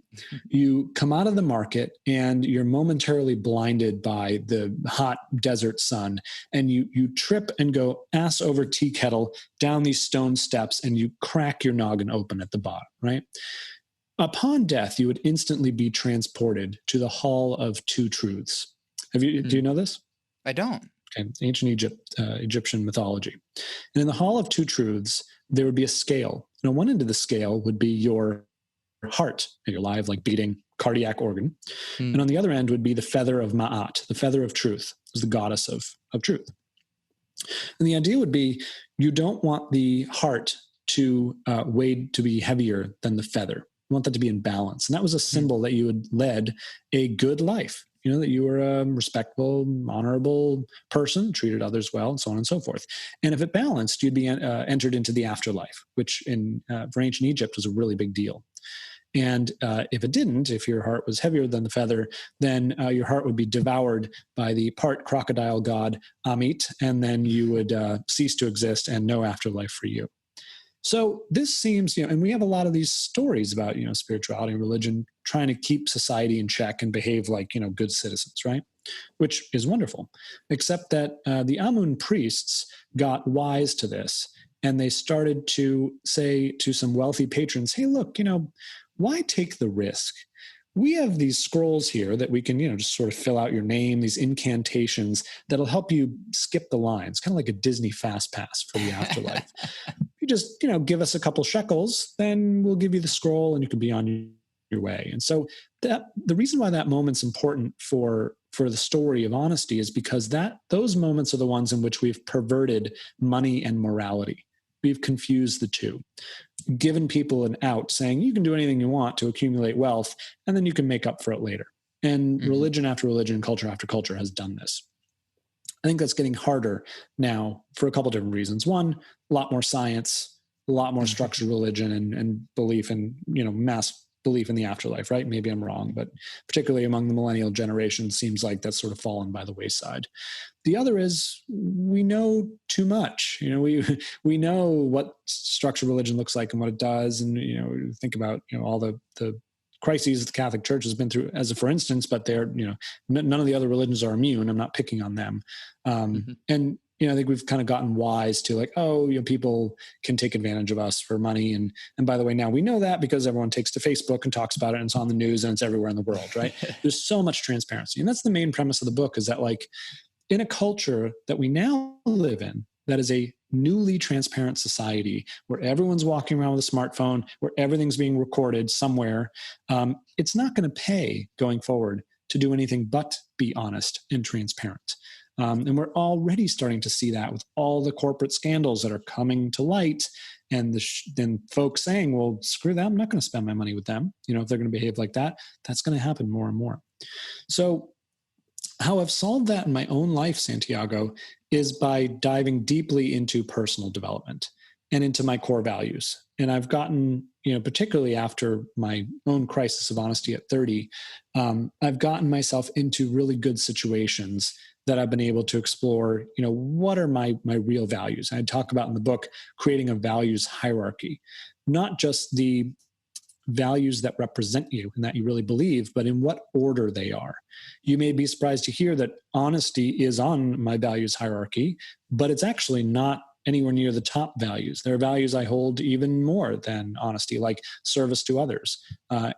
You come out of the market and you're momentarily blinded by the hot desert sun, and you trip and go ass over tea kettle down these stone steps, and you crack your noggin open at the bottom, right? Upon death, you would instantly be transported to the Hall of Two Truths. Do you know this? I don't. Okay. Ancient Egyptian mythology. And in the Hall of Two Truths, there would be a scale. And on one end of the scale would be your heart, your live, like beating cardiac organ. And on the other end would be the feather of Ma'at, the feather of truth, is the goddess of truth. And the idea would be, you don't want the heart to weighed to be heavier than the feather. You want that to be in balance. And that was a symbol that you had led a good life. That you were a respectful, honorable person, treated others well, and so on and so forth. And if it balanced, you'd be entered into the afterlife, which for ancient Egypt was a really big deal. And if it didn't, if your heart was heavier than the feather, then your heart would be devoured by the part crocodile god Amit, and then you would cease to exist and no afterlife for you. So this seems, and we have a lot of these stories about, spirituality and religion trying to keep society in check and behave like, good citizens, right? Which is wonderful, except that the Amun priests got wise to this, and they started to say to some wealthy patrons, hey, look, why take the risk? We have these scrolls here that we can, just sort of fill out your name, these incantations that'll help you skip the lines, kind of like a Disney fast pass for the afterlife. You just, give us a couple shekels, then we'll give you the scroll and you can be on your way. And so the reason why that moment's important for the story of honesty is because those moments are the ones in which we've perverted money and morality. We've confused the two, given people an out saying you can do anything you want to accumulate wealth, and then you can make up for it later. And religion after religion, culture after culture has done this. I think that's getting harder now for a couple different reasons. One, a lot more science, a lot more structured religion and belief in, mass belief in the afterlife, right? Maybe I'm wrong, but particularly among the millennial generation, seems like that's sort of fallen by the wayside. The other is we know too much. We know what structured religion looks like and what it does. And, think about, all the crises the Catholic Church has been through as a for instance, but they're, none of the other religions are immune. I'm not picking on them. And, I think we've kind of gotten wise to like, people can take advantage of us for money. And by the way, now we know that because everyone takes to Facebook and talks about it and it's on the news and it's everywhere in the world, right? There's so much transparency. And that's the main premise of the book, is that like in a culture that we now live in, that is a newly transparent society where everyone's walking around with a smartphone, where everything's being recorded somewhere, it's not going to pay going forward to do anything but be honest and transparent. And we're already starting to see that with all the corporate scandals that are coming to light, and then folks saying, well, screw them, I'm not going to spend my money with them. If they're going to behave like that, that's going to happen more and more. So how I've solved that in my own life, Santiago, is by diving deeply into personal development and into my core values. And I've gotten, particularly after my own crisis of honesty at 30, I've gotten myself into really good situations that I've been able to explore, what are my real values? And I talk about in the book, creating a values hierarchy, not just the values that represent you and that you really believe, but in what order they are. You may be surprised to hear that honesty is on my values hierarchy, but it's actually not anywhere near the top values. There are values I hold even more than honesty, like service to others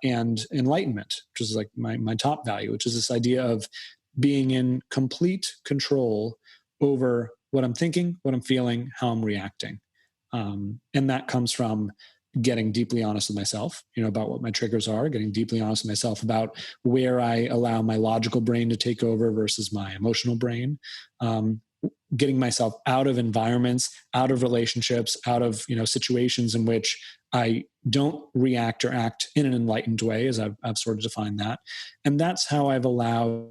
and enlightenment, which is like my top value, which is this idea of being in complete control over what I'm thinking, what I'm feeling, how I'm reacting. And that comes from getting deeply honest with myself, about what my triggers are, getting deeply honest with myself about where I allow my logical brain to take over versus my emotional brain, getting myself out of environments, out of relationships, out of, situations in which I don't react or act in an enlightened way, as I've sort of defined that. And that's how I've allowed,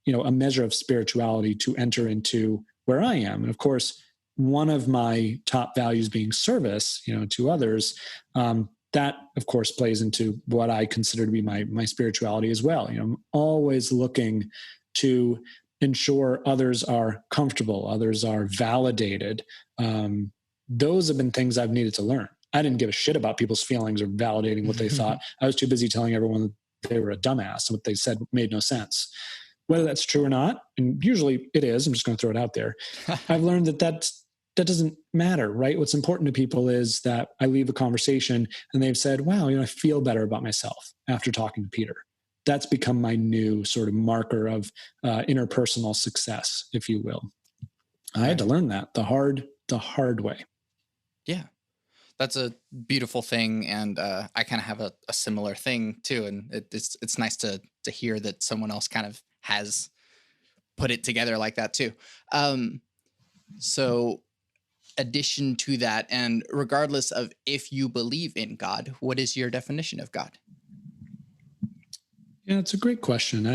a measure of spirituality to enter into where I am. And of course, one of my top values being service, to others, that of course plays into what I consider to be my spirituality as well. I'm always looking to ensure others are comfortable, others are validated. Those have been things I've needed to learn. I didn't give a shit about people's feelings or validating what they thought. I was too busy telling everyone that they were a dumbass and what they said made no sense. Whether that's true or not, and usually it is, I'm just going to throw it out there. I've learned that doesn't matter, right? What's important to people is that I leave a conversation and they've said, wow, I feel better about myself after talking to Peter. That's become my new sort of marker of interpersonal success, if you will. I had to learn that the hard way. Yeah, that's a beautiful thing. And I kind of have a similar thing too. And it's nice to hear that someone else kind of has put it together like that too. So addition to that, and regardless of if you believe in God, what is your definition of God? Yeah, it's a great question.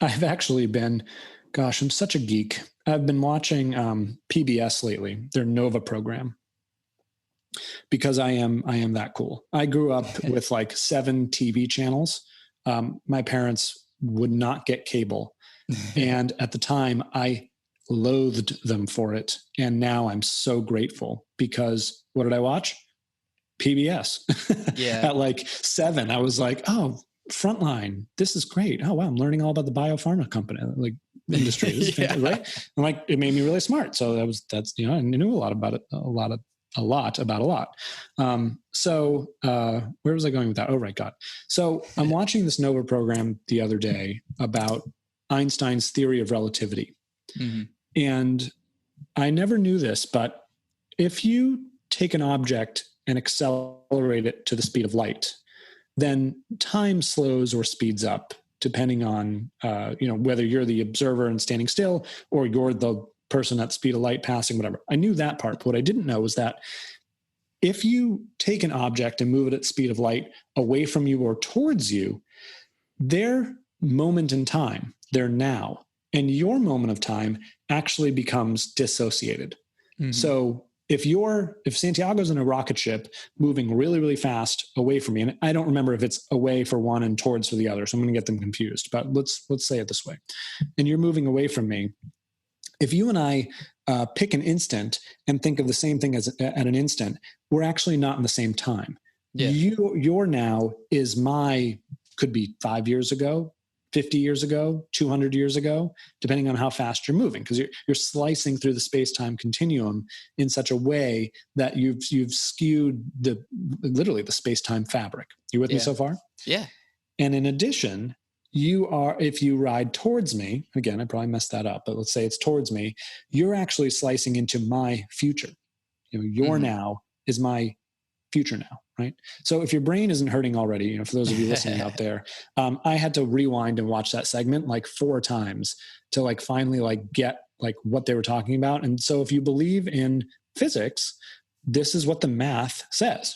I've actually been, I'm such a geek. I've been watching PBS lately, their Nova program, because I am that cool. I grew up with like 7 TV channels. My parents would not get cable. And at the time I loathed them for it. And now I'm so grateful because what did I watch? PBS. Yeah. At like 7, I was like, oh, Frontline, this is great. Oh, wow, I'm learning all about the biopharma company, like industry. This is fantastic, right? And like, it made me really smart. So that's, I knew a lot about it, a lot about a lot. So where was I going with that? Oh, right, God. So I'm watching this Nova program the other day about Einstein's theory of relativity. Mm-hmm. And I never knew this, but if you take an object and accelerate it to the speed of light, then time slows or speeds up, depending on, whether you're the observer and standing still or you're the person at speed of light passing, whatever. I knew that part. But what I didn't know was that if you take an object and move it at speed of light away from you or towards you, their moment in time, their now, and your moment of time actually becomes dissociated. Mhm. So if Santiago's in a rocket ship moving really, really fast away from me, and I don't remember if it's away for one and towards for the other, so I'm going to get them confused, but let's say it this way. And you're moving away from me. If you and I pick an instant and think of the same thing at an instant, we're actually not in the same time. Yeah. Your now is could be 5 years ago, 50 years ago, 200 years ago, depending on how fast you're moving, because you're slicing through the space-time continuum in such a way that you've skewed literally the space-time fabric. You with me so far? Yeah. And in addition, if you ride towards me, again, I probably messed that up, but let's say it's towards me, you're actually slicing into my future. Your now is my future now, right? So if your brain isn't hurting already, for those of you listening out there, I had to rewind and watch that segment like 4 times to like finally like get like what they were talking about. And so if you believe in physics, this is what the math says.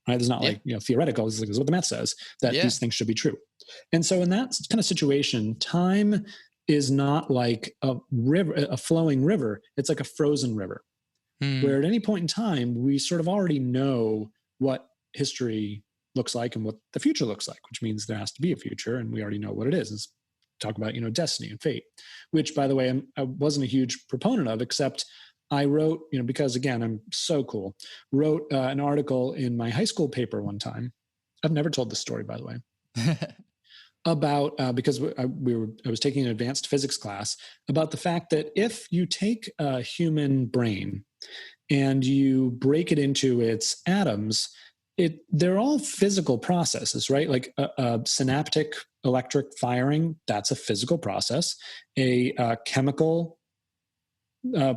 Right? It's not like theoretical. This is what the math says, that these things should be true. And so in that kind of situation, time is not like a river, a flowing river. It's like a frozen river, where at any point in time, we sort of already know what history looks like and what the future looks like, which means there has to be a future, and we already know what it is. It's talk about destiny and fate, which, by the way, I wasn't a huge proponent of, except I wrote, because again, I'm so cool, wrote an article in my high school paper one time. I've never told this story, by the way, about, because I was taking an advanced physics class, about the fact that if you take a human brain and you break it into its atoms, they're all physical processes, right? Like a synaptic electric firing, that's a physical process. A chemical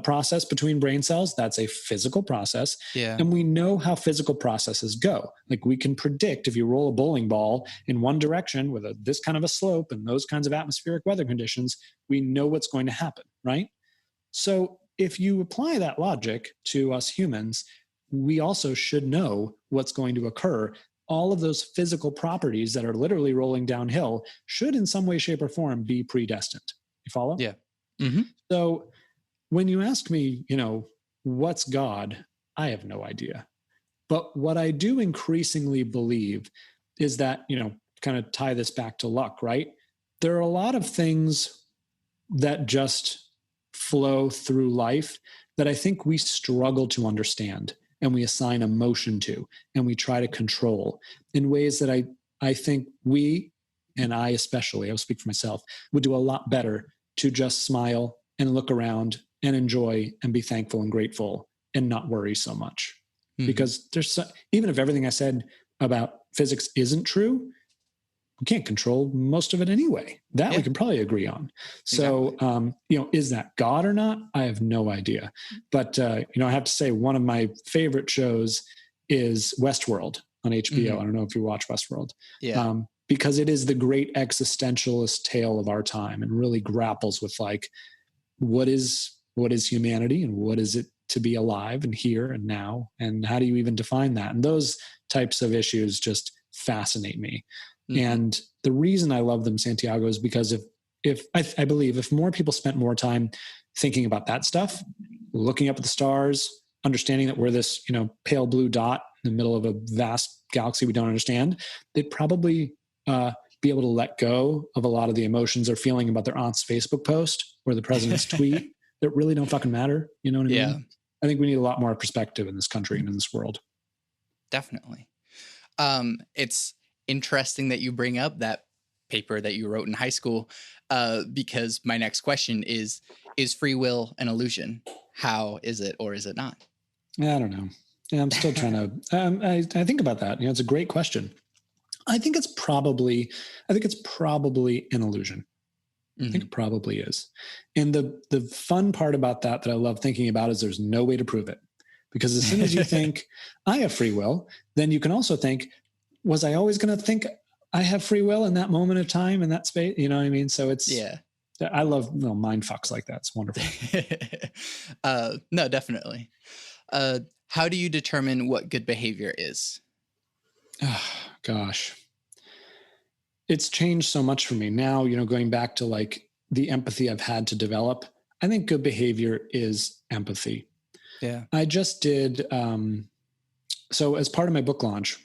process between brain cells, that's a physical process. Yeah. And we know how physical processes go. Like we can predict if you roll a bowling ball in one direction with this kind of a slope and those kinds of atmospheric weather conditions, we know what's going to happen, right? So if you apply that logic to us humans, we also should know what's going to occur. All of those physical properties that are literally rolling downhill should in some way, shape, or form be predestined. You follow? Yeah. Mm-hmm. So when you ask me, what's God? I have no idea. But what I do increasingly believe is that, kind of tie this back to luck, right? There are a lot of things that just flow through life that I think we struggle to understand, and we assign emotion to, and we try to control in ways that I think we, and I especially, I'll speak for myself, would do a lot better to just smile and look around and enjoy and be thankful and grateful and not worry so much. Mm-hmm. Because even if everything I said about physics isn't true, we can't control most of it anyway. That we can probably agree on. So, exactly. Is that God or not? I have no idea. But, I have to say one of my favorite shows is Westworld on HBO. Mm-hmm. I don't know if you watch Westworld. Yeah. Because it is the great existentialist tale of our time and really grapples with like, what is humanity and what is it to be alive and here and now? And how do you even define that? And those types of issues just fascinate me. Mm-hmm. And the reason I love them, Santiago, is because if I believe if more people spent more time thinking about that stuff, looking up at the stars, understanding that we're this, pale blue dot in the middle of a vast galaxy we don't understand, they'd probably be able to let go of a lot of the emotions they're feeling about their aunt's Facebook post or the president's tweet that really don't fucking matter. You know what I mean? I think we need a lot more perspective in this country and in this world. Definitely. It's interesting that you bring up that paper that you wrote in high school, because my next question is free will an illusion? How is it, or is it not? I don't know. Yeah, I'm still trying to, I think about that. It's a great question. I think it's probably an illusion. Mm-hmm. I think it probably is. And the fun part about that I love thinking about is there's no way to prove it. Because as soon as you think I have free will, then you can also think, was I always going to think I have free will in that moment of time, in that space? You know what I mean? So it's, I love mind fucks like that. It's wonderful. No, definitely. How do you determine what good behavior is? Oh, gosh. It's changed so much for me now, going back to like the empathy I've had to develop. I think good behavior is empathy. Yeah. I just did, so as part of my book launch,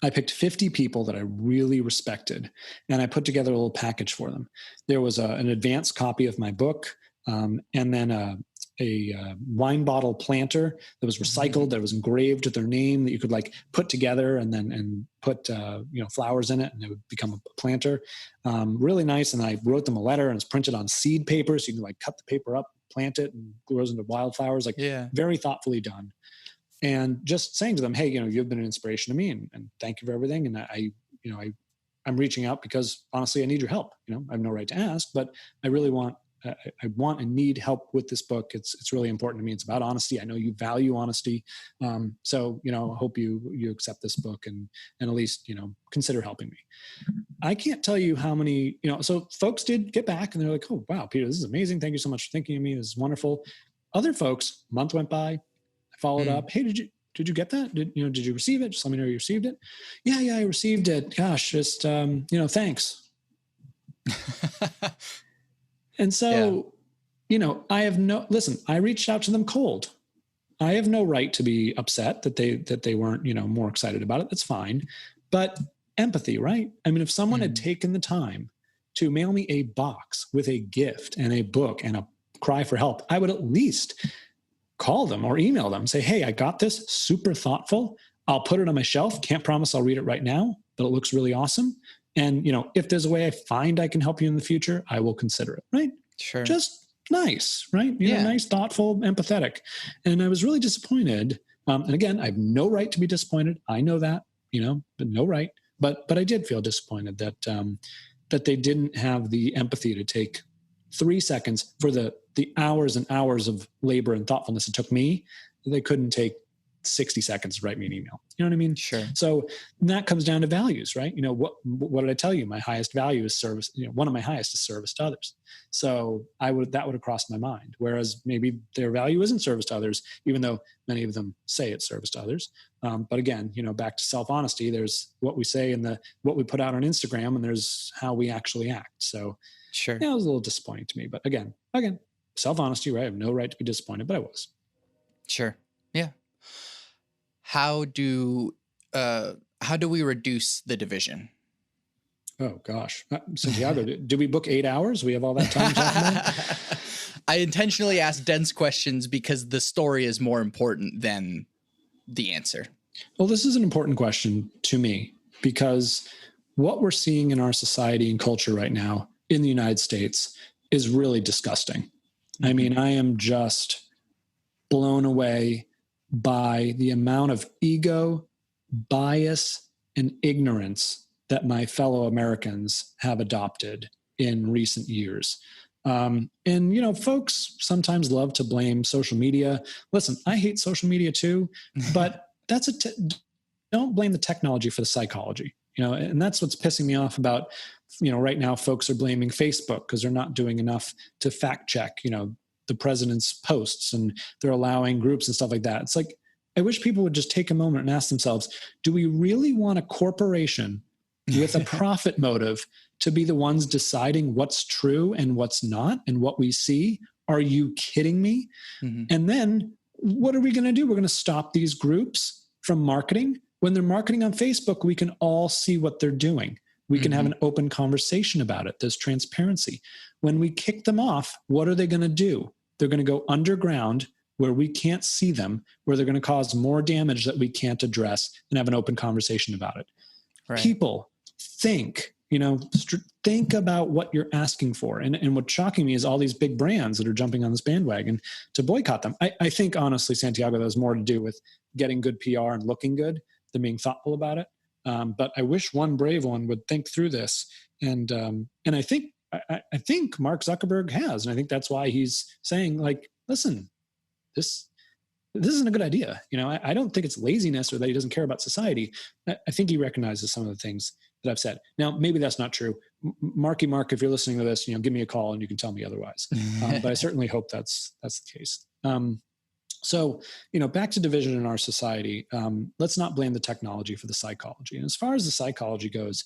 I picked 50 people that I really respected, and I put together a little package for them. There was an advanced copy of my book, and then a wine bottle planter that was recycled, that was engraved with their name, that you could like put together and put flowers in it, and it would become a planter. Really nice. And I wrote them a letter, and it's printed on seed paper, so you can like cut the paper up, plant it, and it grows into wildflowers. Like, very thoughtfully done. And just saying to them, hey, you've been an inspiration to me, and thank you for everything. And I'm reaching out because honestly, I need your help. I have no right to ask, but I really want and need help with this book. It's really important to me. It's about honesty. I know you value honesty. So, I hope you accept this book and at least, consider helping me. I can't tell you how many, so folks did get back and they're like, oh, wow, Peter, this is amazing. Thank you so much for thinking of me. This is wonderful. Other folks, a month went by, I followed up. Hey, did you get that? Did you receive it? Just let me know you received it. Yeah, I received it. Gosh, just, thanks. And so, I reached out to them cold. I have no right to be upset that they weren't, more excited about it. That's fine. But empathy, right? I mean, if someone had taken the time to mail me a box with a gift and a book and a cry for help, I would at least call them or email them, say, hey, I got this, super thoughtful. I'll put it on my shelf. Can't promise I'll read it right now, but it looks really awesome. And, if there's a way I find I can help you in the future, I will consider it, right? Sure. Just nice, right? Nice, thoughtful, empathetic. And I was really disappointed. And again, I have no right to be disappointed. I know that, but no right. But I did feel disappointed that they didn't have the empathy to take 3 seconds for the hours and hours of labor and thoughtfulness it took me. They couldn't take 60 seconds to write me an email. You know what I mean? Sure. So that comes down to values, right? What did I tell you? My highest value is service. One of my highest is service to others. So that would have crossed my mind. Whereas maybe their value isn't service to others, even though many of them say it's service to others. But again, back to self-honesty, there's what we say and what we put out on Instagram, and there's how we actually act. So sure. It was a little disappointing to me, but again, self-honesty, right? I have no right to be disappointed, but I was. Sure. Yeah. How do we reduce the division? Oh gosh, Santiago, did we book 8 hours? We have all that time to talk about? I intentionally asked dense questions because the story is more important than the answer. Well, this is an important question to me because what we're seeing in our society and culture right now in the United States is really disgusting. Mm-hmm. I mean, I am just blown away by the amount of ego, bias, and ignorance that my fellow Americans have adopted in recent years. And, folks sometimes love to blame social media. Listen, I hate social media too, but don't blame the technology for the psychology, and that's what's pissing me off about, right now folks are blaming Facebook because they're not doing enough to fact check, the president's posts, and they're allowing groups and stuff like that. It's like, I wish people would just take a moment and ask themselves, do we really want a corporation with a profit motive to be the ones deciding what's true and what's not and what we see? Are you kidding me? Mm-hmm. And then what are we going to do? We're going to stop these groups from marketing. When they're marketing on Facebook, we can all see what they're doing. We can have an open conversation about it. There's transparency. When we kick them off, what are they going to do? They're going to go underground where we can't see them, where they're going to cause more damage that we can't address, and have an open conversation about it. Right. People, think about what you're asking for. And what's shocking me is all these big brands that are jumping on this bandwagon to boycott them. I think, honestly, Santiago, that has more to do with getting good PR and looking good than being thoughtful about it. But I wish one brave one would think through this. And I think Mark Zuckerberg has. And I think that's why he's saying, like, listen, this isn't a good idea. I don't think it's laziness or that he doesn't care about society. I think he recognizes some of the things that I've said. Now, maybe that's not true. Mark, if you're listening to this, give me a call and you can tell me otherwise. But I certainly hope that's the case. So, back to division in our society, let's not blame the technology for the psychology. And as far as the psychology goes,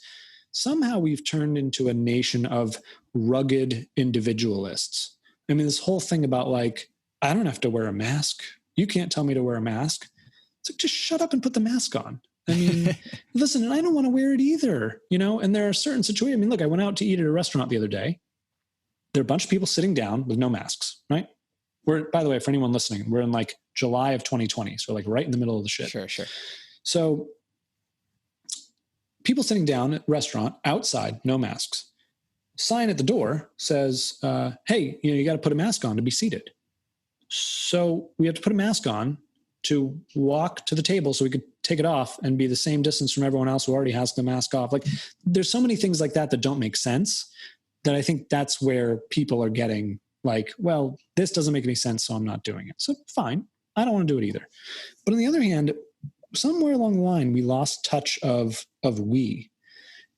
somehow we've turned into a nation of rugged individualists. I mean, this whole thing about like, I don't have to wear a mask. You can't tell me to wear a mask. It's like, just shut up and put the mask on. I mean, listen, and I don't want to wear it either, you know, and there are certain situations. I mean, look, I went out to eat at a restaurant the other day. There are a bunch of people sitting down with no masks, right? We're, by the way, for anyone listening, we're in like July of 2020. So like right in the middle of the shit. Sure. So people sitting down at a restaurant outside, no masks. Sign at the door says, hey, you know, you got to put a mask on to be seated. So we have to put a mask on to walk to the table so we could take it off and be the same distance from everyone else who already has the mask off. Like there's so many things like that that don't make sense, that I think that's where people are getting like, well, this doesn't make any sense, so I'm not doing it. So fine, I don't want to do it either. But on the other hand, somewhere along the line, we lost touch of we.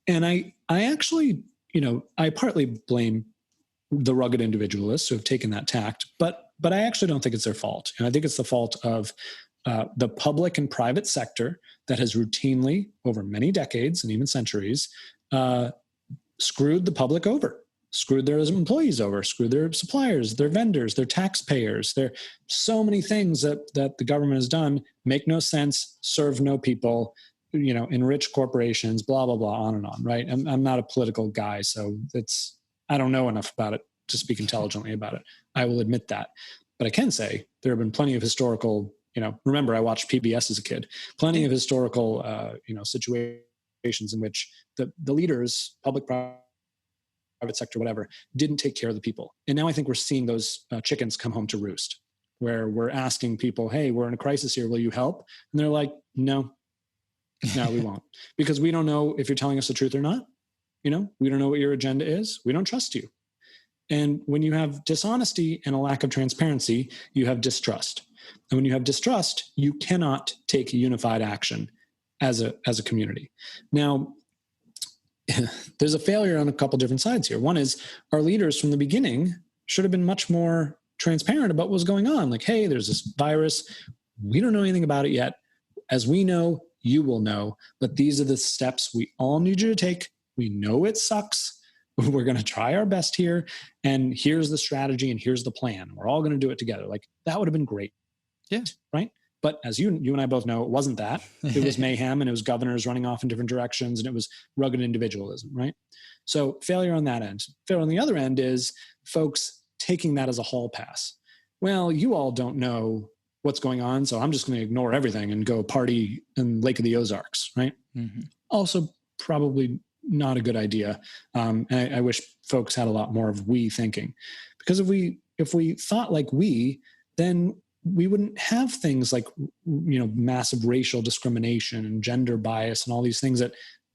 And I actually, you know, I partly blame the rugged individualists who have taken that tact, but I actually don't think it's their fault. And I think it's the fault of the public and private sector that has routinely, over many decades and even centuries, screwed the public over, screwed their employees over, screwed their suppliers, their vendors, their taxpayers. There are so many things that the government has done, make no sense, serve no people, you know, enrich corporations, blah, blah, blah, on and on, right? I'm not a political guy, so I don't know enough about it to speak intelligently about it. I will admit that. But I can say there have been plenty of historical, you know, remember I watched PBS as a kid, plenty of historical, you know, situations in which the leaders, public, private sector, whatever, didn't take care of the people. And now I think we're seeing those chickens come home to roost, where we're asking people, hey, we're in a crisis here, will you help? And they're like, no, we won't. Because we don't know if you're telling us the truth or not. You know, we don't know what your agenda is. We don't trust you. And when you have dishonesty and a lack of transparency, you have distrust. And when you have distrust, you cannot take unified action as a community. Now, there's a failure on a couple different sides here. One is our leaders from the beginning should have been much more transparent about what was going on. Like, hey, there's this virus. We don't know anything about it yet. As we know, you will know. But these are the steps we all need you to take. We know it sucks. We're going to try our best here. And here's the strategy and here's the plan. We're all going to do it together. Like that would have been great. Yeah. Right. But as you and I both know, it wasn't that. It was mayhem and it was governors running off in different directions and it was rugged individualism. Right. So failure on that end. Failure on the other end is folks taking that as a hall pass. Well, you all don't know what's going on, so I'm just going to ignore everything and go party in Lake of the Ozarks. Right. Mm-hmm. Also probably not a good idea. And I wish folks had a lot more of we thinking, because if we thought like we, then we wouldn't have things like, you know, massive racial discrimination and gender bias and all these things that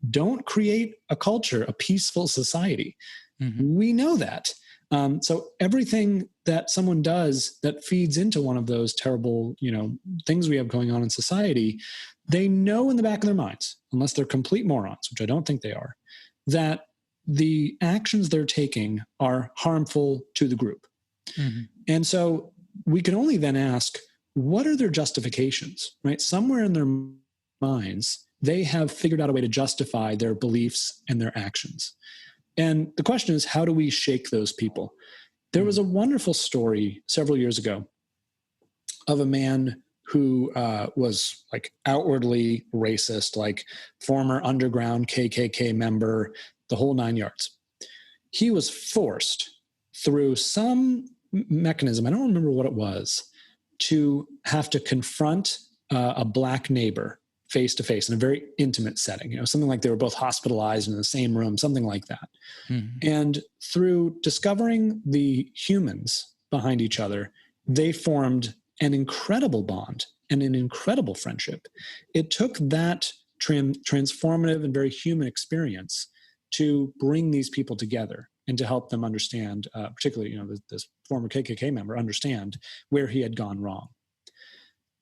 don't create a culture, a peaceful society. Mm-hmm. We know that. So everything that someone does that feeds into one of those terrible, you know, things we have going on in society, they know in the back of their minds, unless they're complete morons, which I don't think they are, that the actions they're taking are harmful to the group. Mm-hmm. And so we can only then ask, what are their justifications, right? Somewhere in their minds, they have figured out a way to justify their beliefs and their actions. And the question is, how do we shake those people? There was a wonderful story several years ago of a man who was like outwardly racist, like former underground KKK member, the whole 9 yards. He was forced through some mechanism, I don't remember what it was, to have to confront a black neighbor face to face in a very intimate setting, you know, something like they were both hospitalized in the same room, something like that. Mm-hmm. And through discovering the humans behind each other, they formed an incredible bond and an incredible friendship. It took that transformative and very human experience to bring these people together and to help them understand, particularly, you know, this former KKK member, understand where he had gone wrong.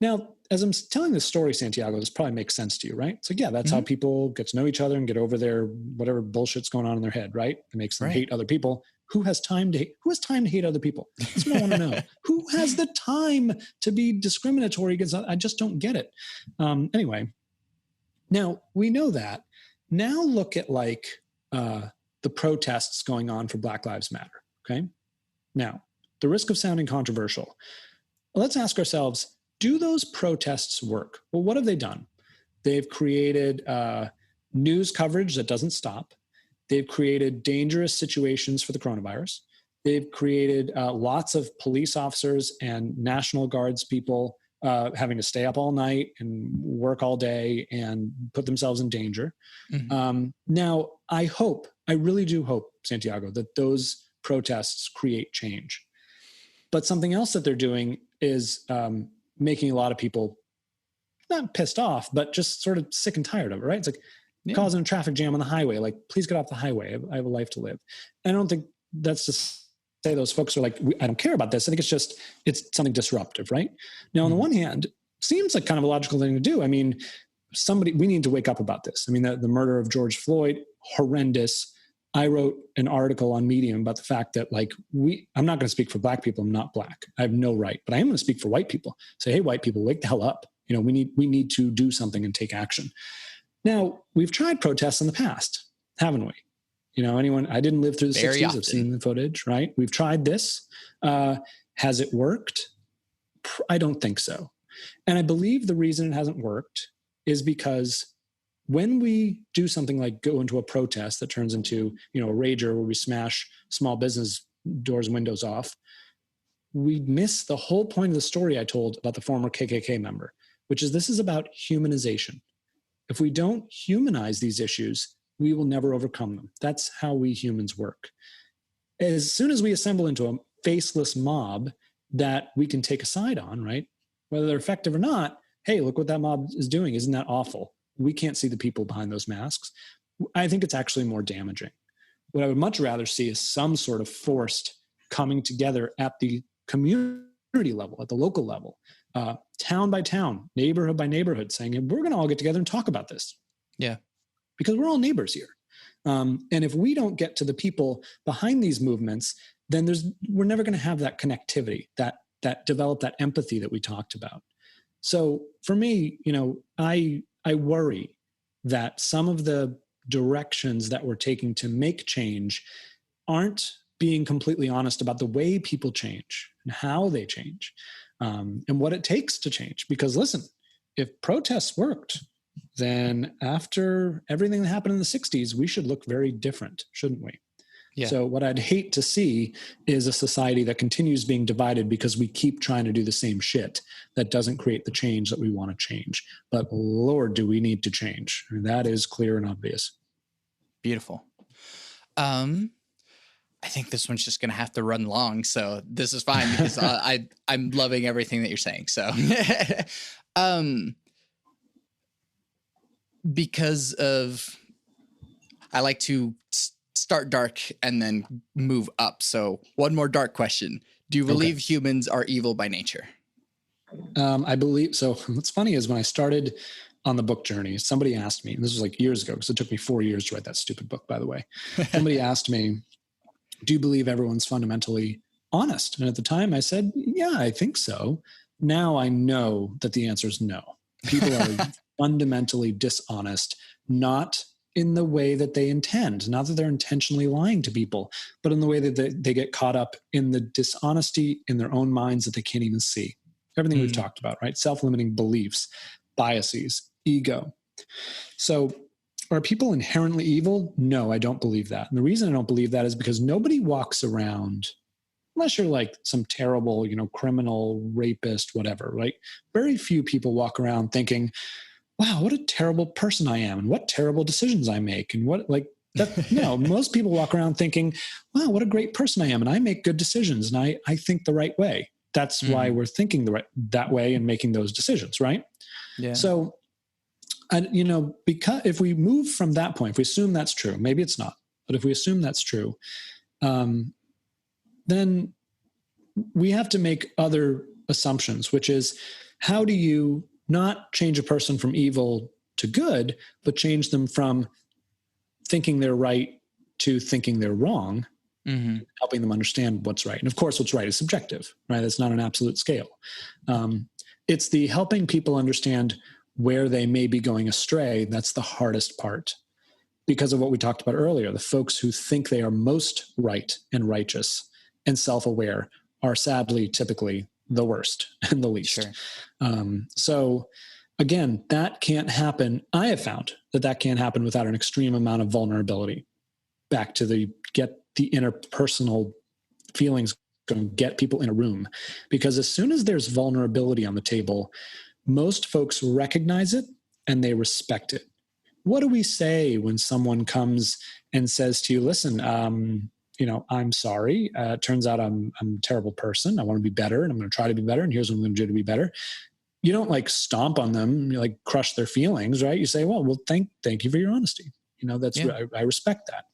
Now, as I'm telling this story, Santiago, this probably makes sense to you, right? So yeah, that's how people get to know each other and get over their whatever bullshit's going on in their head, right? It makes them hate other people. Who has time to hate other people? That's what I want to know. Who has the time to be discriminatory against? I just don't get it. Anyway, now we know that. Now look at like the protests going on for Black Lives Matter. Okay. Now, the risk of sounding controversial. Let's ask ourselves, do those protests work? Well, what have they done? They've created news coverage that doesn't stop. They've created dangerous situations for the coronavirus. They've created lots of police officers and National Guards people having to stay up all night and work all day and put themselves in danger. Mm-hmm. Now, I really do hope, Santiago, that those protests create change. But something else that they're doing is making a lot of people not pissed off, but just sort of sick and tired of it, right? It's like causing a traffic jam on the highway. Like, please get off the highway. I have a life to live. And I don't think that's just say those folks are like, I don't care about this. I think it's something disruptive, right? Now, on the one hand, seems like kind of a logical thing to do. I mean, we need to wake up about this. I mean, the murder of George Floyd, horrendous. I wrote an article on Medium about the fact that like I'm not going to speak for Black people. I'm not Black. I have no right, but I am going to speak for white people. Say, hey, white people, wake the hell up. You know, we need to do something and take action. Now, we've tried protests in the past, haven't we? You know, I didn't live through the 60s. I've seen the footage, right? We've tried this. Has it worked? I don't think so. And I believe the reason it hasn't worked is because when we do something like go into a protest that turns into, a rager where we smash small business doors and windows off, we miss the whole point of the story I told about the former KKK member, which is this is about humanization. If we don't humanize these issues, we will never overcome them. That's how we humans work. As soon as we assemble into a faceless mob that we can take a side on, right? Whether they're effective or not, hey, look what that mob is doing. Isn't that awful? We can't see the people behind those masks. I think it's actually more damaging. What I would much rather see is some sort of forced coming together at the community level, at the local level, town by town, neighborhood by neighborhood, saying, we're going to all get together and talk about this. Yeah. Because we're all neighbors here. And if we don't get to the people behind these movements, then we're never going to have that connectivity, that develop that empathy that we talked about. So for me, I worry that some of the directions that we're taking to make change aren't being completely honest about the way people change and how they change, and what it takes to change. Because listen, if protests worked, then after everything that happened in the 60s, we should look very different, shouldn't we? Yeah. So what I'd hate to see is a society that continues being divided because we keep trying to do the same shit that doesn't create the change that we want to change. But Lord, do we need to change? I mean, that is clear and obvious. Beautiful. I think this one's just going to have to run long. So this is fine because I'm loving everything that you're saying. So because of, I like to start dark and then move up. So one more dark question. Do you believe humans are evil by nature? I believe so. What's funny is when I started on the book journey, somebody asked me, and this was like years ago, because it took me 4 years to write that stupid book, by the way. Somebody asked me, do you believe everyone's fundamentally honest? And at the time I said, yeah, I think so. Now I know that the answer is no. People are fundamentally dishonest, not in the way that they intend, not that they're intentionally lying to people, but in the way that they get caught up in the dishonesty in their own minds that they can't even see. Everything we've talked about, right? Self-limiting beliefs, biases, ego. So are people inherently evil? No, I don't believe that. And the reason I don't believe that is because nobody walks around, unless you're like some terrible, criminal, rapist, whatever, right? Very few people walk around thinking, wow, what a terrible person I am and what terrible decisions I make. And what most people walk around thinking, wow, what a great person I am. And I make good decisions and I think the right way. That's why we're thinking that way and making those decisions, right? Yeah. So, because if we move from that point, if we assume that's true, maybe it's not, but if we assume that's true, then we have to make other assumptions, which is how do you not change a person from evil to good, but change them from thinking they're right to thinking they're wrong, helping them understand what's right. And of course, what's right is subjective, right? It's not an absolute scale. It's the helping people understand where they may be going astray. That's the hardest part. because of what we talked about earlier. The folks who think they are most right and righteous and self-aware are sadly typically the worst and the least. Sure. So again, that can't happen. I have found that can't happen without an extreme amount of vulnerability. Back to get the interpersonal feelings going, get people in a room. Because as soon as there's vulnerability on the table, most folks recognize it and they respect it. What do we say when someone comes and says to you, listen, I'm sorry. It turns out I'm a terrible person. I want to be better and I'm going to try to be better. And here's what I'm going to do to be better. You don't like stomp on them, you like crush their feelings, right? You say, well, thank you for your honesty. I respect that.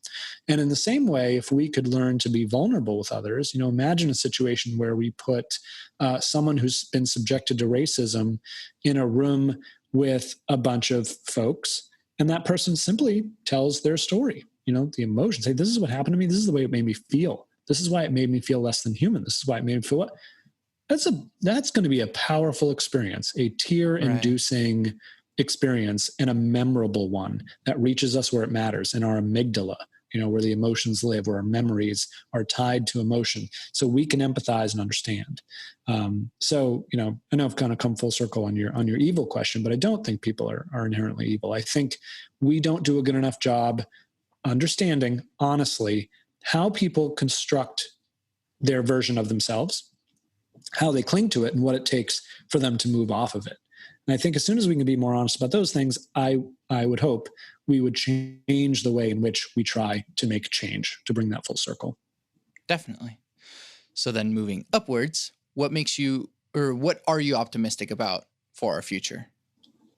And in the same way, if we could learn to be vulnerable with others, imagine a situation where we put someone who's been subjected to racism in a room with a bunch of folks, and that person simply tells their story, the emotions. Say, this is what happened to me. This is the way it made me feel. This is why it made me feel less than human. This is why it made me feel what? That's going to be a powerful experience, a tear-inducing experience, and a memorable one that reaches us where it matters, in our amygdala, where the emotions live, where our memories are tied to emotion, so we can empathize and understand. So I know I've kind of come full circle on your evil question, but I don't think people are inherently evil. I think we don't do a good enough job understanding, honestly, how people construct their version of themselves, how they cling to it, and what it takes for them to move off of it. And I think as soon as we can be more honest about those things, I would hope we would change the way in which we try to make change, to bring that full circle. Definitely. So then moving upwards, what are you optimistic about for our future?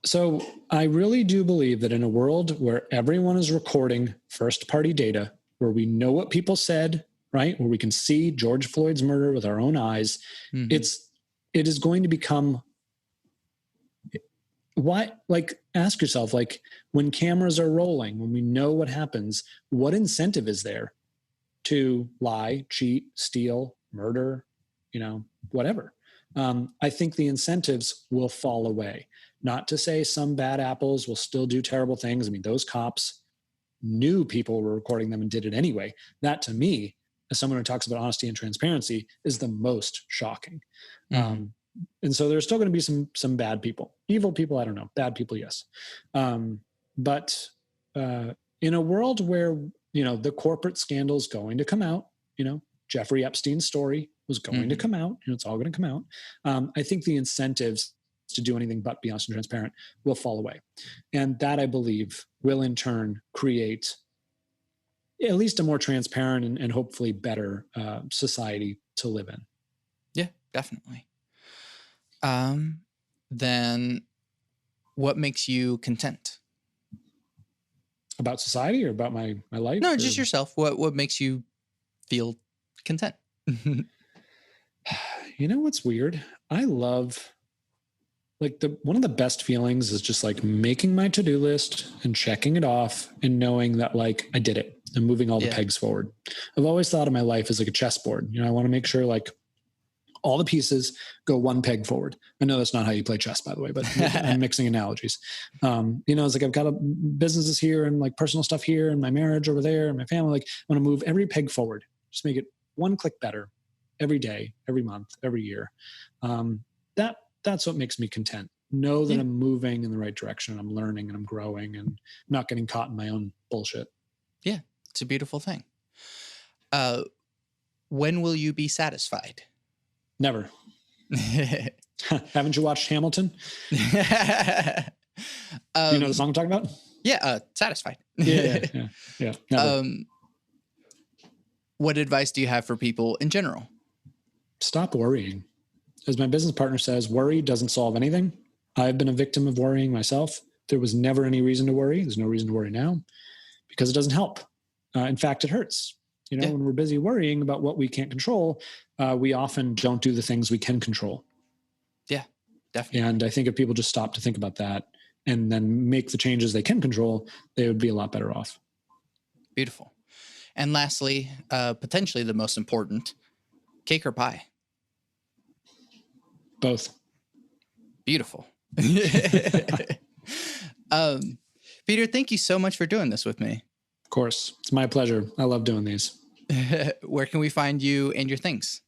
So I really do believe that in a world where everyone is recording first-party data, where we know what people said, right? Where we can see George Floyd's murder with our own eyes, it is going to become... Why? Ask yourself, when cameras are rolling, when we know what happens, what incentive is there to lie, cheat, steal, murder, whatever? I think the incentives will fall away. Not to say some bad apples will still do terrible things. I mean, those cops knew people were recording them and did it anyway. That, to me, as someone who talks about honesty and transparency, is the most shocking. And so there's still going to be some bad people. Evil people, I don't know. Bad people, yes. But in a world where, the corporate scandal is going to come out, Jeffrey Epstein's story was going to come out, it's all going to come out. I think the incentives to do anything but be honest and transparent will fall away. And that, I believe, will in turn create at least a more transparent and hopefully better society to live in. Yeah, definitely. Then what makes you content? About society or about my life? No, just yourself. What makes you feel content? What's weird? I love, one of the best feelings is just making my to-do list and checking it off and knowing that I did it and moving all the pegs forward. I've always thought of my life as like a chessboard. I want to make sure all the pieces go one peg forward. I know that's not how you play chess, by the way, but I'm mixing analogies. It's I've got businesses here and personal stuff here and my marriage over there and my family. I want to move every peg forward, just make it one click better every day, every month, every year. That's what makes me content. Know that I'm moving in the right direction. I'm learning and I'm growing and not getting caught in my own bullshit. Yeah, it's a beautiful thing. When will you be satisfied? Never. Haven't you watched Hamilton? You know the song I'm talking about? Yeah, Satisfied. Yeah. Never. What advice do you have for people in general? Stop worrying. As my business partner says, worry doesn't solve anything. I've been a victim of worrying myself. There was never any reason to worry. There's no reason to worry now because it doesn't help. In fact, it hurts. When we're busy worrying about what we can't control, we often don't do the things we can control. Yeah, definitely. And I think if people just stop to think about that and then make the changes they can control, they would be a lot better off. Beautiful. And lastly, potentially the most important, cake or pie? Both. Beautiful. Peter, thank you so much for doing this with me. Of course. It's my pleasure. I love doing these. Where can we find you and your things?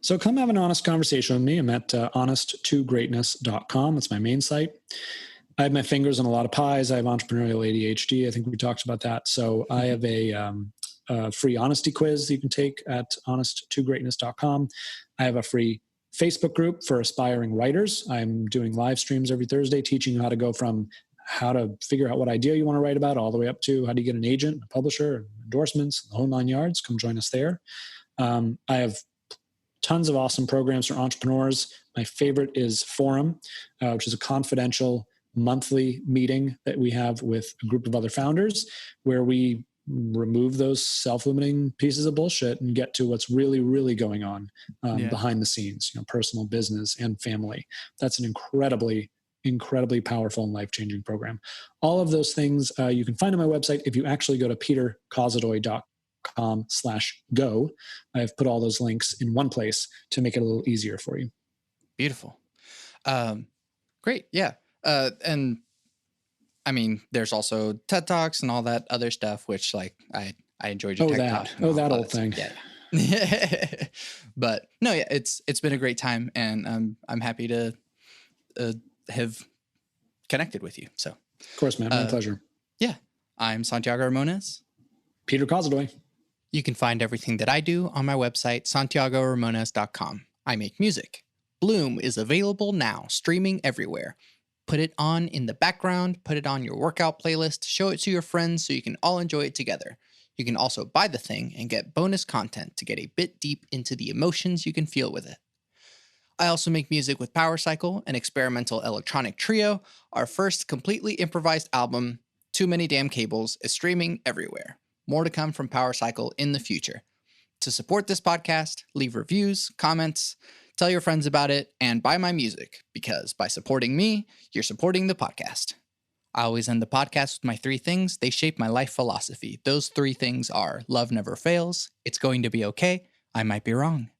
So come have an honest conversation with me. I'm at honest2greatness.com. That's my main site. I have my fingers in a lot of pies. I have entrepreneurial ADHD. I think we talked about that. So I have a free honesty quiz that you can take at honest2greatness.com. I have a free Facebook group for aspiring writers. I'm doing live streams every Thursday teaching you how to go from how to figure out what idea you want to write about all the way up to how do you get an agent, a publisher, endorsements, the whole 9 yards. Come join us there. I have tons of awesome programs for entrepreneurs. My favorite is Forum, which is a confidential monthly meeting that we have with a group of other founders where we remove those self-limiting pieces of bullshit and get to what's really, really going on behind the scenes, personal, business, and family. That's an incredibly powerful and life-changing program. All of those things you can find on my website. If you actually go to peterkozodoy.com/go, I've put all those links in one place to make it a little easier for you. Beautiful. Great. Yeah. And I mean, there's also TED Talks and all that other stuff, which I enjoyed your TED Talk. That old thing. Yeah. But no, yeah, it's been a great time, and I'm happy to have connected with you. So, of course, man, my pleasure. Yeah. I'm Santiago Ramones. Peter Kozodoy. You can find everything that I do on my website, santiagoramones.com. I make music. Bloom is available now, streaming everywhere. Put it on in the background, put it on your workout playlist, show it to your friends so you can all enjoy it together. You can also buy the thing and get bonus content to get a bit deep into the emotions you can feel with it. I also make music with Power Cycle, an experimental electronic trio. Our first completely improvised album, Too Many Damn Cables, is streaming everywhere. More to come from Power Cycle in the future. To support this podcast, leave reviews, comments, tell your friends about it, and buy my music, because by supporting me, you're supporting the podcast. I always end the podcast with my 3 things. They shape my life philosophy. Those 3 things are: love never fails, it's going to be okay, I might be wrong.